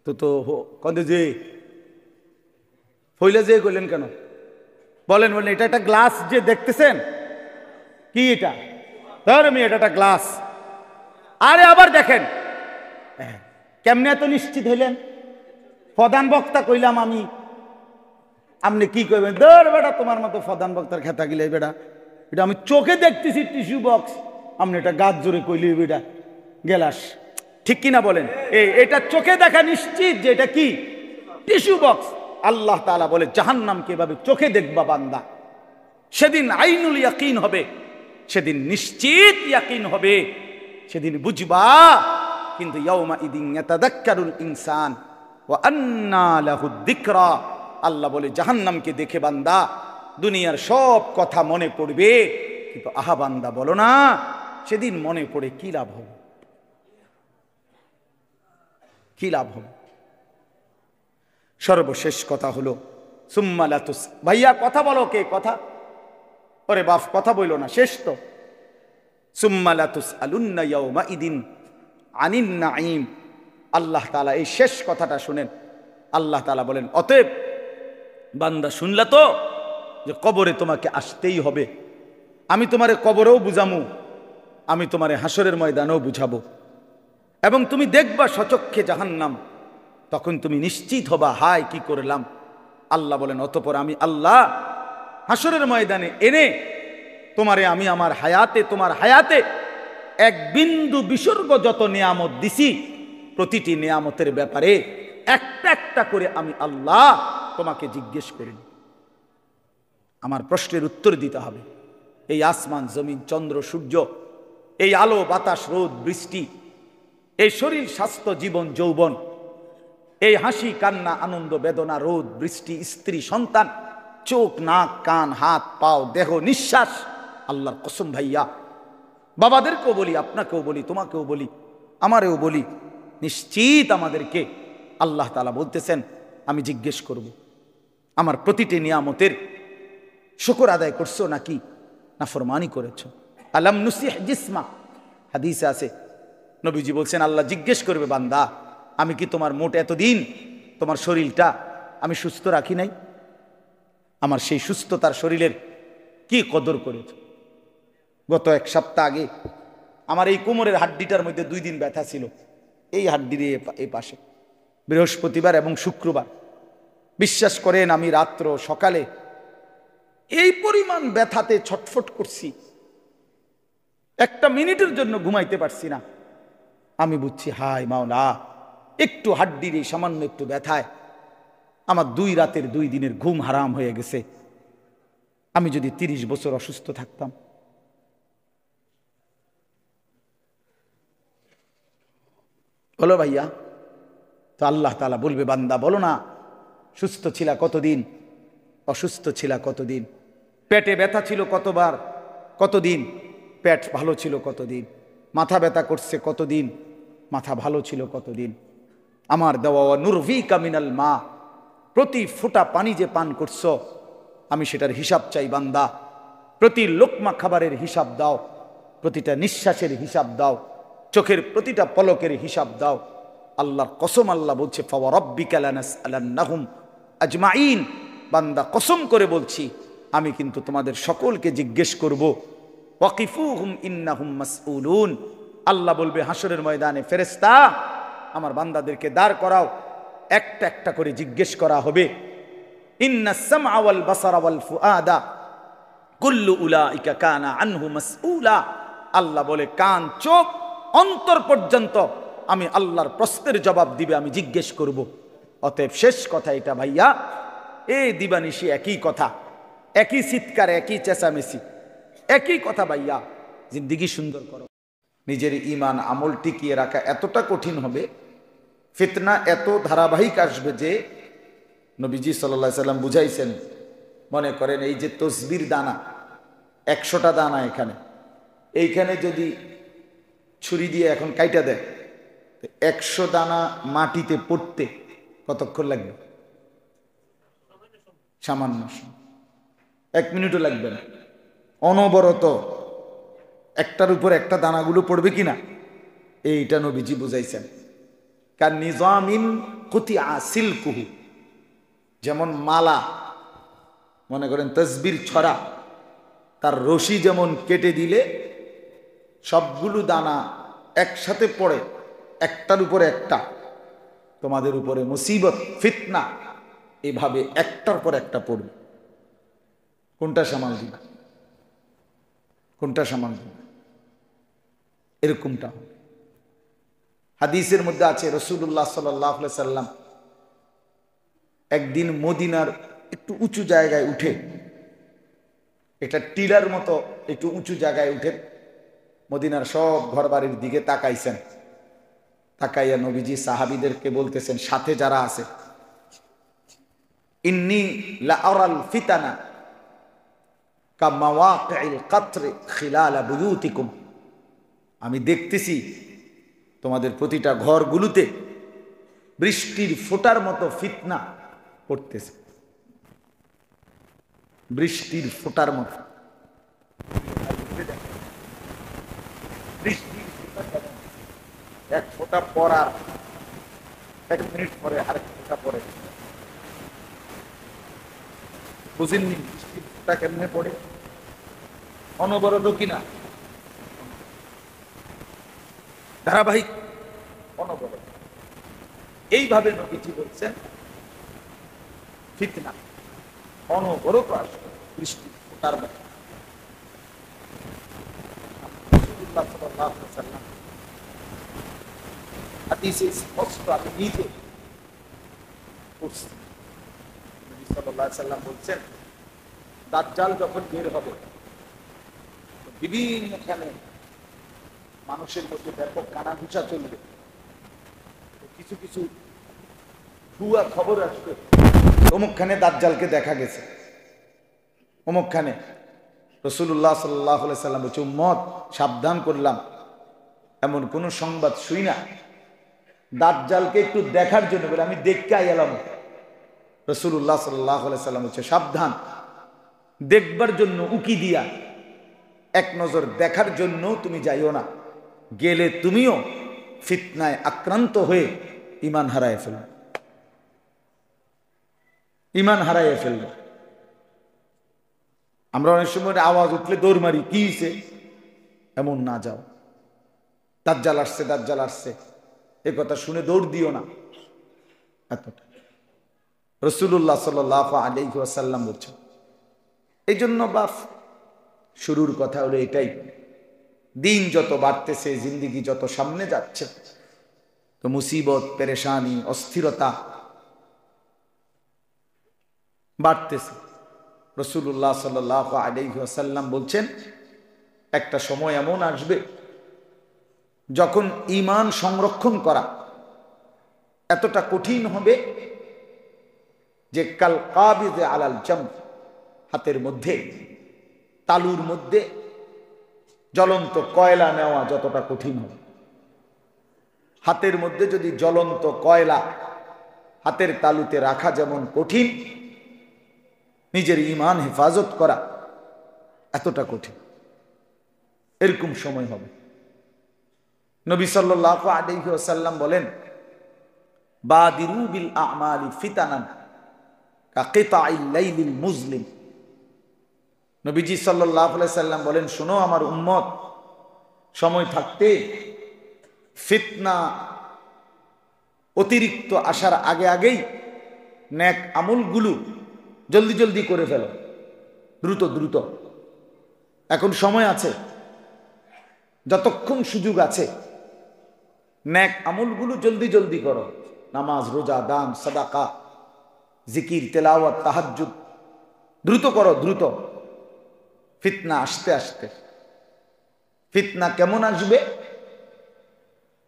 তো তো কন্দে যে ফইলে যে কইলেন কেন বলেন, বলেন এটা একটা গ্লাস যে দেখতেছেন, কি এটা? ধর আমি এটা একটা গ্লাস। আরে আবার দেখেন কেমনে এত নিশ্চিত হইলেন? প্রধান বক্তা কইলাম আমি, আপনি কি কইবেন? ধর বেটা তোমার মতো প্রধান বক্তার খেতা গিলে বেটা, এটা আমি চোখে দেখতেছি টিস্যু বক্স, আপনি এটা গাছ জোরে কইলি বেটা গেলাস। ঠিক কিনা বলেন? এটা চোখে দেখা নিশ্চিত যে এটা কি? Tissue box. আল্লাহ তাআলা বলে জাহান্নামকে এভাবে চোখে দেখবা বান্দা, সেদিন আইনুল ইয়াকিন হবে, সেদিন নিশ্চিত ইয়াকিন হবে, সেদিন বুঝবা। কিন্তু ইয়াউমা ইদিন ইয়াতাযাক্কারুল ইনসান ওয়া আন্না লাহুদ যিকরা, আল্লাহ বলে জাহান্নামকে দেখে বান্দা দুনিয়ার সব কথা মনে পড়বে, কিন্তু আহা বান্দা বলো না সেদিন মনে পড়ে কি লাভ হবে? কি লাভ হবে? সর্বশেষ কথা হলো সুম্মা লাতুস, ভাইয়া কথা বলো, কে কথা? ওরে বাপ কথা বইলো না, শেষ তো। সুম্মা লাতুসআলুন্না ইয়াউমা ইদিন আনিন নাঈম। আল্লাহ তাআলা এই শেষ কথাটা শুনেন, আল্লাহ তাআলা বলেন অতএব বান্দা শুনলা তো যে কবরে তোমাকে আসতেই হবে, আমি তোমারে কবরেও বুঝামু, আমি তোমারে হাসরের ময়দানেও বুঝাবো, এবং তুমি দেখবা সচক্ষে জাহান্নাম, তখন তুমি নিশ্চিত হবা হায় কি করলাম। আল্লাহ বলেন অতঃপর আমি আল্লাহ হাসরের ময়দানে এনে তোমারে আমি আমার হায়াতে, তোমার হায়াতে এক বিন্দু বিসর্গ যত নিয়ামত দিছি, প্রতিটি নিয়ামতের ব্যাপারে একটা একটা করে আমি আল্লাহ তোমাকে জিজ্ঞেস করি। আমার প্রশ্নের উত্তর দিতে হবে। এই আসমান, জমিন, চন্দ্র, সূর্য, এই আলো, বাতাস, রোদ, বৃষ্টি, এই শরীর, স্বাস্থ্য, জীবন, যৌবন, এই হাসি, কান্না, আনন্দ, বেদনা, রোদ, বৃষ্টি, স্ত্রী, সন্তান, চোখ, নাক, কান, হাত, পাও, দেহ, নিঃশ্বাস, আল্লাহর কসম ভাইয়া, বাবাদেরকেও বলি, আপনাকেও বলি, তোমাকেও বলি, আমারেও বলি, নিশ্চিত আমাদেরকে আল্লাহ তাআলা বলতেছেন আমি জিজ্ঞেস করব। আমার প্রতিটি নিয়ামতের শুকর আদায় করছো নাকি নাফরমানি করেছো? আলাম নুসিহ জিসমা, হাদিসে আছে নবীজি বলছেন আল্লাহ জিজ্ঞেস করবে বান্দা আমি কি তোমার মোট এতদিন তোমার শরীরটা আমি সুস্থ রাখি নাই? আমার সেই সুস্থতার শরীরের কি কদর করেছো? গত এক সপ্তাহ আগে আমার এই কোমরের হাড্ডিটার মধ্যে 2 দিন ব্যথা ছিল, এই হাড্ডির এই পাশে, বৃহস্পতিবার এবং শুক্রবার। বিশ্বাস করেন আমি রাত্র সকালে এই পরিমাণ ব্যথাতে ছটফট করছি, একটা মিনিটের জন্য ঘুমাইতে পারছি না। আমি বুঝছি হায় মাওলা, একটু হাড্ডির এই সামান্য একটু ব্যথায় আমার 2 রাতের 2 দিনের ঘুম হারাম হয়ে গেছে। আমি যদি 30 বছর অসুস্থ থাকতাম, বলো ভাইয়া, তো আল্লাহ তাআলা বলবে বান্দা বলো না সুস্থ ছিলা কতদিন, অসুস্থ ছিলা কতদিন, পেটে ব্যথা ছিল কতবার, কতদিন পেট ভালো ছিল, কতদিন মাথা ব্যথা করছে, কতদিন মাথা ভালো ছিল, কতদিন আমার দেওয়া নুরভিকা মিনাল মা, প্রতি ফোঁটা পানি যে পান করছো আমি সেটার হিসাব চাই বান্দা। প্রতি লোকমা খাবারের হিসাব দাও, প্রতিটা নিঃশ্বাসের হিসাব দাও, চোখের প্রতিটা পলকের হিসাব দাও। আল্লাহর কসম আল্লাহ বলছে ফাওয়ারাব্বিকা লানাসআলান্নাহুম আজমাইন, বান্দা কসম করে বলছি আমি কিন্তু তোমাদের সকলকে জিজ্ঞেস করব। ওয়াকিফুহুম ইন্নাহুম মাসউলুন, আল্লাহ বলবে হাসরের ময়দানে ফেরেশতা আমার বান্দাদেরকে দাঁড় করাও, একটা একটা করে জিজ্ঞেস করা হবে। ইন্নাস সামআ ওয়াল বাসারা ওয়াল ফুআদা কুল্লু উলাইকা কানা আনহু মাসউলা। আল্লাহ বলে কান, চোখ, অন্তর পর্যন্ত আমি আল্লাহর প্রশ্নের জবাব দিবে, আমি জিজ্ঞেস করব। অতএব শেষ কথা এটা ভাইয়া, এই দিবানিশি একই কথা, একই চিৎকার, একই চেঁচামেচি, একই কথা ভাইয়া, জিন্দিগি সুন্দর করো। নিজের ঈমান আমল টিকিয়ে রাখা এতটা কঠিন হবে, ফিতনা এত ধারাবাহিক আসবে যে নবীজি সাল্লাল্লাহু আলাইহি সাল্লাম বুঝাইছেন। মনে করেন এই যে তসবির দানা, 100টা দানা এখানে, এইখানে যদি ছুরি দিয়ে এখন কাইটা দেয়, 100 দানা মাটিতে পড়তে কতক্ষণ লাগবে? সামান্য, 1 মিনিটও লাগবে না। অনবরত একটার উপর একটা দানাগুলো পড়বে কিনা, এইটা নবীজি বুঝাইছেন। কার নিজামিন কুতিয়া সিলকুহু, যেমন মালা, মনে করেন তসবির ছড়া, তার রশি যেমন কেটে দিলে সবগুলো দানা একসাথে পড়ে, একটার উপরে একটা, তোমাদের উপরে মুসিবত ফিতনা এভাবে একটার পর একটা পড়বে। কোনটা সামাল দিবা, কোনটা সামাল দিবা, এরকমটা হবে। হাদিসের মধ্যে আছে রাসূলুল্লাহ সাল্লাল্লাহু আলাইহি সাল্লাম একদিন মদিনার একটু উঁচু জায়গায় উঠে, একটা টিলার মতো একটু উঁচু জায়গায় উঠে মদিনার সব ঘরবাড়ির দিকে তাকাইছেন। তাকাইয়া নবীজি সাহাবীদেরকে বলতেছেন, সাথে যারা আছে, ইন্নী লা আরাল ফিতানা কামাওয়াকিল কাতরি খিলালা বুয়ুতিকুম, আমি দেখতেছি তোমাদের প্রতিটা ঘরগুলোতে বৃষ্টির ফোঁটার মতো ফিতনা পড়তেছে, বৃষ্টির ফোঁটার মতো। বৃষ্টির ফোঁটা, এক ফোঁটা পড়ার 1 মিনিট পরে আরেক ফোঁটা পড়ে, বুঝেননি? বৃষ্টির ফোঁটা কেমনে পড়ে, অনবরত কিনা, ধারাবাহিক, অনবরত। এইভাবে নবীজি বলছেন ফিতনা অনবরত আসবে বৃষ্টি ফোঁটার মতো। রাসূলুল্লাহ সাল্লাল্লাহু আলাইহি ওয়াসাল্লাম হাদিসে স্পষ্ট, আমি নিজে পড়ছি, নবী সাল্লাল্লাহু আলাইহি ওয়াসাল্লাম বলছেন দাজ্জাল যখন বের হবে, বিভিন্নখানে মানুষের মধ্যে ব্যাপক কানাঘুষা চলবে, কিছু কিছু ভুয়া খবর আসবে, অমুকখানে দাজ্জালকে দেখা গেছে, অমুকখানে। রাসূলুল্লাহ সাল্লাল্লাহু আলাইহি সাল্লাম বলছে, উম্মত সাবধান করলাম, এমন কোন সংবাদ শুই না দাজ্জালকে একটু দেখার জন্য বলে আমি দেখতে এলাম। রাসূলুল্লাহ সাল্লাল্লাহু আলাইহি সাল্লাম বলছে, সাবধান, দেখবার জন্য উকি দিয়া, এক নজর দেখার জন্য তুমি যাইও না, গেলে তুমিও ফিতনায় আক্রান্ত হয়ে ঈমান হারায় ফেলবে, ঈমান হারায় ফেলবে। আমরা অনেক সময় আওয়াজ উঠলে দৌড় মারি, কি হইছে, এমন না যাও, দাজ্জাল আসছে, দাজ্জাল আসছে, এ কথা শুনে দৌড় দিও না, এতটা। রাসূলুল্লাহ সাল্লাল্লাহু আলাইহি ওয়াসাল্লাম বলছেন। এই জন্য বাপ, শুরুর কথা হলো এটাই, দিন যত বাড়তেছে, জিন্দিগি যত সামনে যাচ্ছে, তো মুসিবত, পেরেশানি, অস্থিরতা বাড়তেছে। রাসূলুল্লাহ সাল্লাল্লাহু আলাইহি ওয়াসাল্লাম বলছেন, একটা সময় এমন আসবে যখন ঈমান সংরক্ষণ করা এতটা কঠিন হবে যে কাল কাবিযে আলাল জামর, হাতের মধ্যে, তালুর মধ্যে জ্বলন্ত কয়লা নেওয়া যতটা কঠিন হবে, হাতের মধ্যে যদি জ্বলন্ত কয়লা হাতের তালুতে রাখা যেমন কঠিন, নিজের ঈমান হেফাজত করা এতটা কঠিন। এরকম সময় হবে। নবী সাল্লাল্লাহু আলাইহি ওয়াসাল্লাম বলেন, বাদিরু বিল আমালি ফিতানান কাকিতাইল লাইলিল মুজলিম। নবীজি সাল্লাল্লাহু আলাইহি সাল্লাম বলেন, শোনো আমার উম্মত, সময় থাকতে ফিতনা অতিরিক্ত আসার আগে আগেই নেক আমলগুলো জলদি জলদি করে ফেলো, দ্রুত দ্রুত, এখন সময় আছে, যতক্ষণ সুযোগ আছে নেক আমলগুলো জলদি জলদি করো। নামাজ, রোজা, দান, সাদাকা, জিকির, তেলাওয়াত, তাহাজ্জুদ দ্রুত করো, দ্রুত। ফিতনা আসতে আসতে। ফিতনা কেমন আসবে?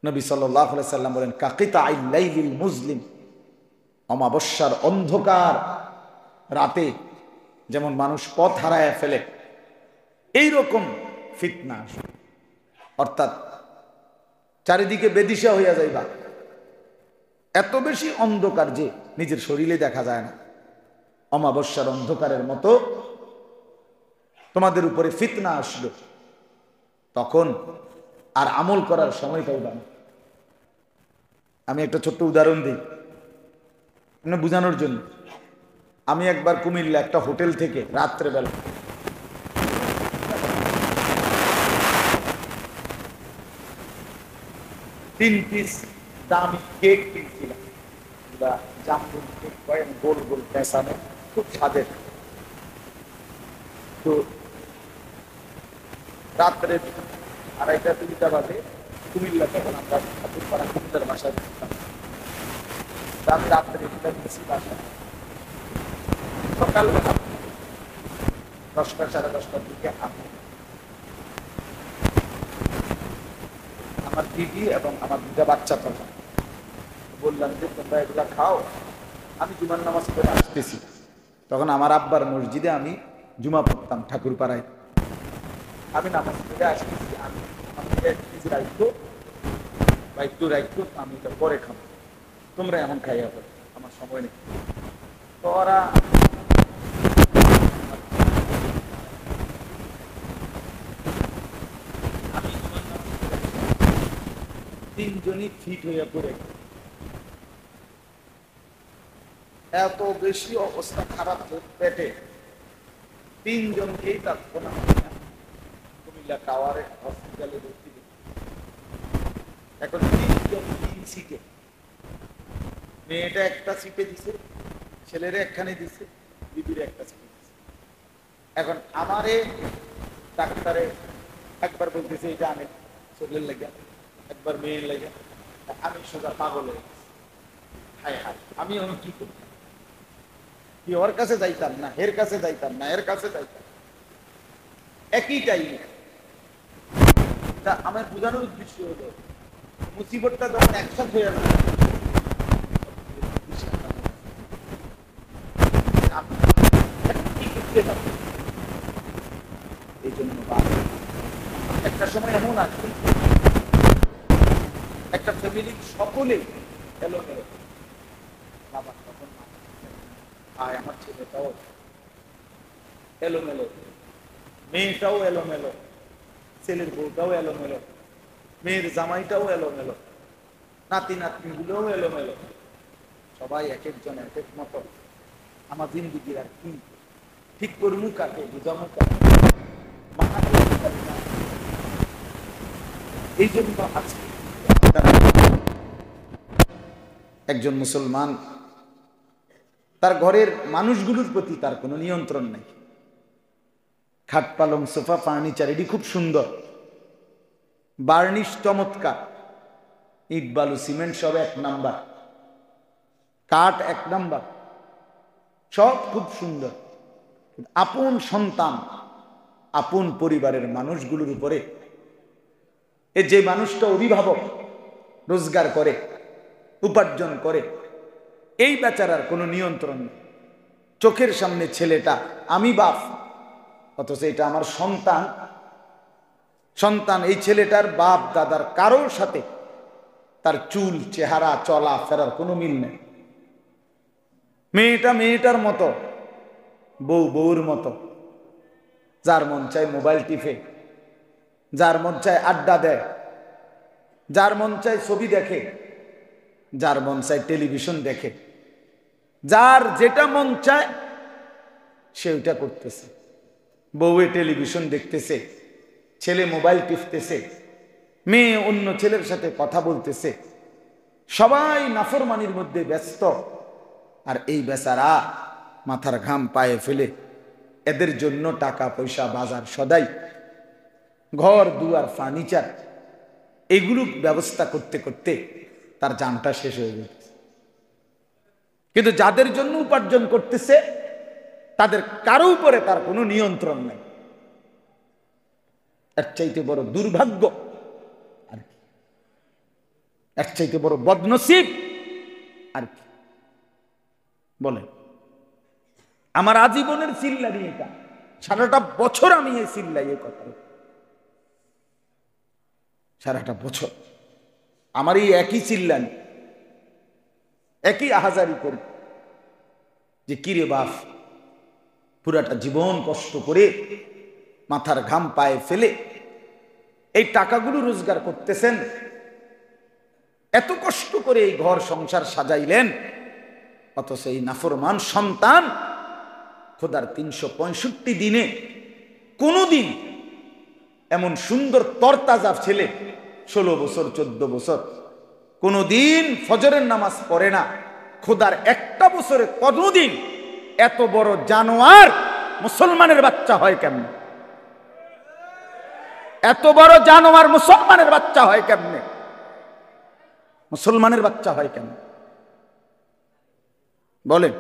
নবী সাল্লাল্লাহু আলাইহি সাল্লাম বলেন, কাকিতাইল লাইলিল মুজলিম, অমাবস্যার অন্ধকার রাতে যেমন মানুষ পথ হারায় ফেলে, এইরকম ফিতনা আসবে। অর্থাৎ চারিদিকে বেদিশা হইয়া যাইবা, এত বেশি অন্ধকার যে নিজের শরীরে দেখা যায় না। অমাবস্যার অন্ধকারের মতো তোমাদের উপরে ফিতনা আসবে, তখন আর আমল করার সময় পাইবা না। আমি একটা ছোট্ট উদাহরণ দিই মানে বোঝানোর জন্য। আমি একবার কুমিল্লা একটা হোটেল থেকে রাত্রেবেলা তিন পিস দামি কেক কিনছিলাম, জামরুল কেক, গোল গোল পেঁচানো, খুব স্বাদের। তো রাত্রে 2:30-3টা বাজে কুমিল্লা, তখন আমরা ঠাকুরপাড়া কুমিল্লার বাসায় থাকতাম। আমি রাত্রে গেছি বাসায়, সকালবেলা 10টা-10:30টার দিকে আমার দিদি এবং আমার 2টা বাচ্চা, তখন বললাম যে তোমরা এগুলা খাও, আমি জুমার নামাজ পড়ে আসতেছি। তখন আমার আব্বার মসজিদে আমি জুমা পড়তাম ঠাকুরপাড়ায়। আমি নামাজ পড়ে আসতেছি, আমি কিছু রাখতো বা একটু রাখতো, আমি এটা পরে খাবো, তোমরা এমন খাইয়া পড়ো, আমার সময় নেই। তো ওরা তিনজনই ফিট হইয়া পড়ে, এত বেশি অবস্থা খারাপ পেটে, তিনজনকেই কুমিল্লা টাওয়ারে হসপিটালে ভর্তি। এখন 3 সিটে, মেয়েটা একটা সিটে দিছে, ছেলেরে একখানে দিছে, বিবির একটা সিটে দিছে। এখন আমারে ডাক্তারে একবার বলতেছে এটা আমি শরীরের লেগে, একবার মেয়ের লেগে, আমি সোজা পাগল হয়ে গেছি। হায় হায়, আমি এখন কি করি? কি ওর কাছে যাইতাম না, এর কাছে যাইতাম না, এর কাছে যাইতাম, একই টাইমে। তা আমার বোঝানোর উদ্দেশ্য হলো, মুসিবতটা যখন একসাথে হয়ে যাবে, এই জন্য একটা সময় এমন আছে, একটা ফ্যামিলির সকলে এলোমেলো, বাবা তখন আয়, আমার ছেলেটাও এলোমেলো, মেয়েটাও এলোমেলো, ছেলের বউটাও এলোমেলো, মেয়ের জামাইটাও এলোমেলো, নাতি নাতনিগুলোও এলোমেলো, সবাই এক একজন এক এক মতো। আমার জিন্দিগির আর কি ঠিক করমু কাকে, বুঝামু কাকে, এই জন্য আজকে একজন মুসলমান তার ঘরের মানুষগুলোর প্রতি তার কোনো নিয়ন্ত্রণ নাই। খাট, পালং, সোফা, ফার্নিচার এটি খুব সুন্দর, বার্নিশ চমৎকার, ইট, বালু, সিমেন্ট সব 1 নাম্বার, কাঠ 1 নাম্বার, সব খুব সুন্দর। আপন সন্তান, আপন পরিবারের মানুষগুলোর উপরে যে মানুষটা অভিভাবক, রোজগার করে, উপার্জন করে, এই বেচারার কোনো নিয়ন্ত্রণ নেই। চোখের সামনে ছেলেটা, আমি বাপ, অথচ এটা আমার সন্তান। সন্তান এই ছেলেটার বাপ দাদার কারোর সাথে তার চুল, চেহারা, চলা ফেরার কোনো মিল নেই। মেয়েটা মেয়েটার মতো, বউ বউর মতো, যার মন চায় মোবাইল টিপে, যার মন চায় আড্ডা দেয়, যার মন চায় ছবি দেখে, যার মন চায় টেলিভিশন দেখে, যার যেটা মন চায় সে ওইটা করতেছে। বউয়ে টেলিভিশন দেখতেছে, ছেলে মোবাইল টিপতেছে, মেয়ে অন্য ছেলের সাথে কথা বলতেছে, সবাই নাফরমানির মধ্যে ব্যস্ত। আর এই বেচারা মাথার ঘাম পায়ে ফেলে এদের জন্য টাকা পয়সা বাজার সদাই ঘর দুয়ার ফার্নিচার এগুলো ব্যবস্থা করতে করতে তার জানটা শেষ হয়ে গেছে। কিন্তু যাদের জন্য উপার্জন করতেছে তাদের কারো উপরে তার কোনো নিয়ন্ত্রণ নেই। এর চাইতে বড় দুর্ভাগ্য আর কি, এর চাইতে বড় বদনসিব আর কি বলে। আমার আজীবনের চিল্লানি এটা, সারাটা বছর আমি এই চিল্লাই এই কথা, সারাটা বছর আমার এই একই চিল্লানি, একই আহাজারি করি যে কিরে বাপ, পুরাটা জীবন কষ্ট করে মাথার ঘাম পায়ে ফেলে এই টাকাগুলো রোজগার করতেছেন, এত কষ্ট করে এই ঘর সংসার সাজাইলেন, অথচ এই নাফরমান সন্তান খোদার 365 দিনে কোনদিন এমন সুন্দর তরতাজা ছেলে 16 বছর 14 বছর কোনদিন ফজরের নামাজ পড়ে না, খোদার একটা বছরে কোনদিন এত বড় জানোয়ার মুসলমানের বাচ্চা হয় কেমনে? এত বড় জানোয়ার মুসলমানের বাচ্চা হয় কেমনে? মুসলমানের বাচ্চা হয় কেমনে বলেন?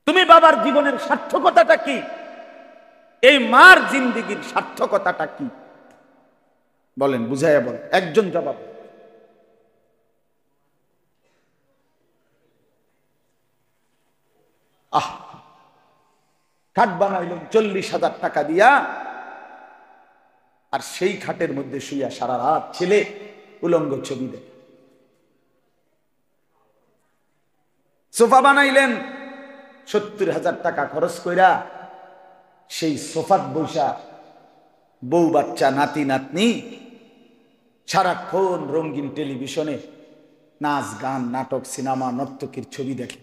তুমি বাবার জীবনের সার্থকতাটা কি? এই মার জিন্দেগীর সার্থকতাটা কি বলেন, বুঝাইয়া বল, একজন জবাব। খাট বানাইলেন 40,000 টাকা দিয়া, আর সেই খাটের মধ্যে শুইয়া সারা রাত ছেলে উলঙ্গ ছবি দেয়। সোফা বানাইলেন 70,000 টাকা খরচ কইরা, সেই সোফাত বৈশা বউ বাচ্চা নাতি নাতনি সারাক্ষণ রঙিন টেলিভিশনে নাচ গান নাটক সিনেমা নর্তকীর ছবি দেখে।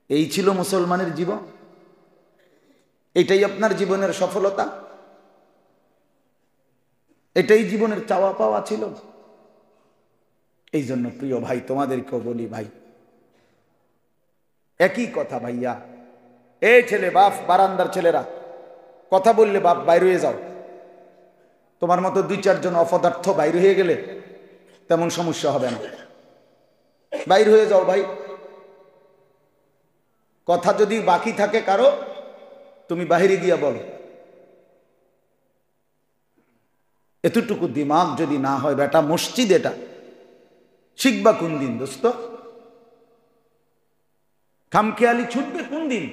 এই ছিল মুসলমানের জীবন? এটাই আপনার জীবনের সফলতা? এটাই জীবনের চাওয়া পাওয়া ছিল? এই জন্য প্রিয় ভাই তোমাদেরকেও বলি, ভাই একই কথা ভাইয়া, এই ছেলে বাপ, বারান্দার ছেলেরা কথা বললে বাপ বাইরে হয়ে যাও, তোমার মতো 2-4 জন অপদার্থ বাইরে হয়ে গেলে তেমন সমস্যা হবে না, বাইরে হয়ে যাও ভাই। কথা যদি বাকি থাকে কারো, তুমি বাহিরে গিয়া বলো। এতটুকু দিমাগ যদি না হয় বেটা, মসজিদ এটা শিখবা কোন দিন দোস্ত? খামখেয়ালি ছুটবে কোন দিন?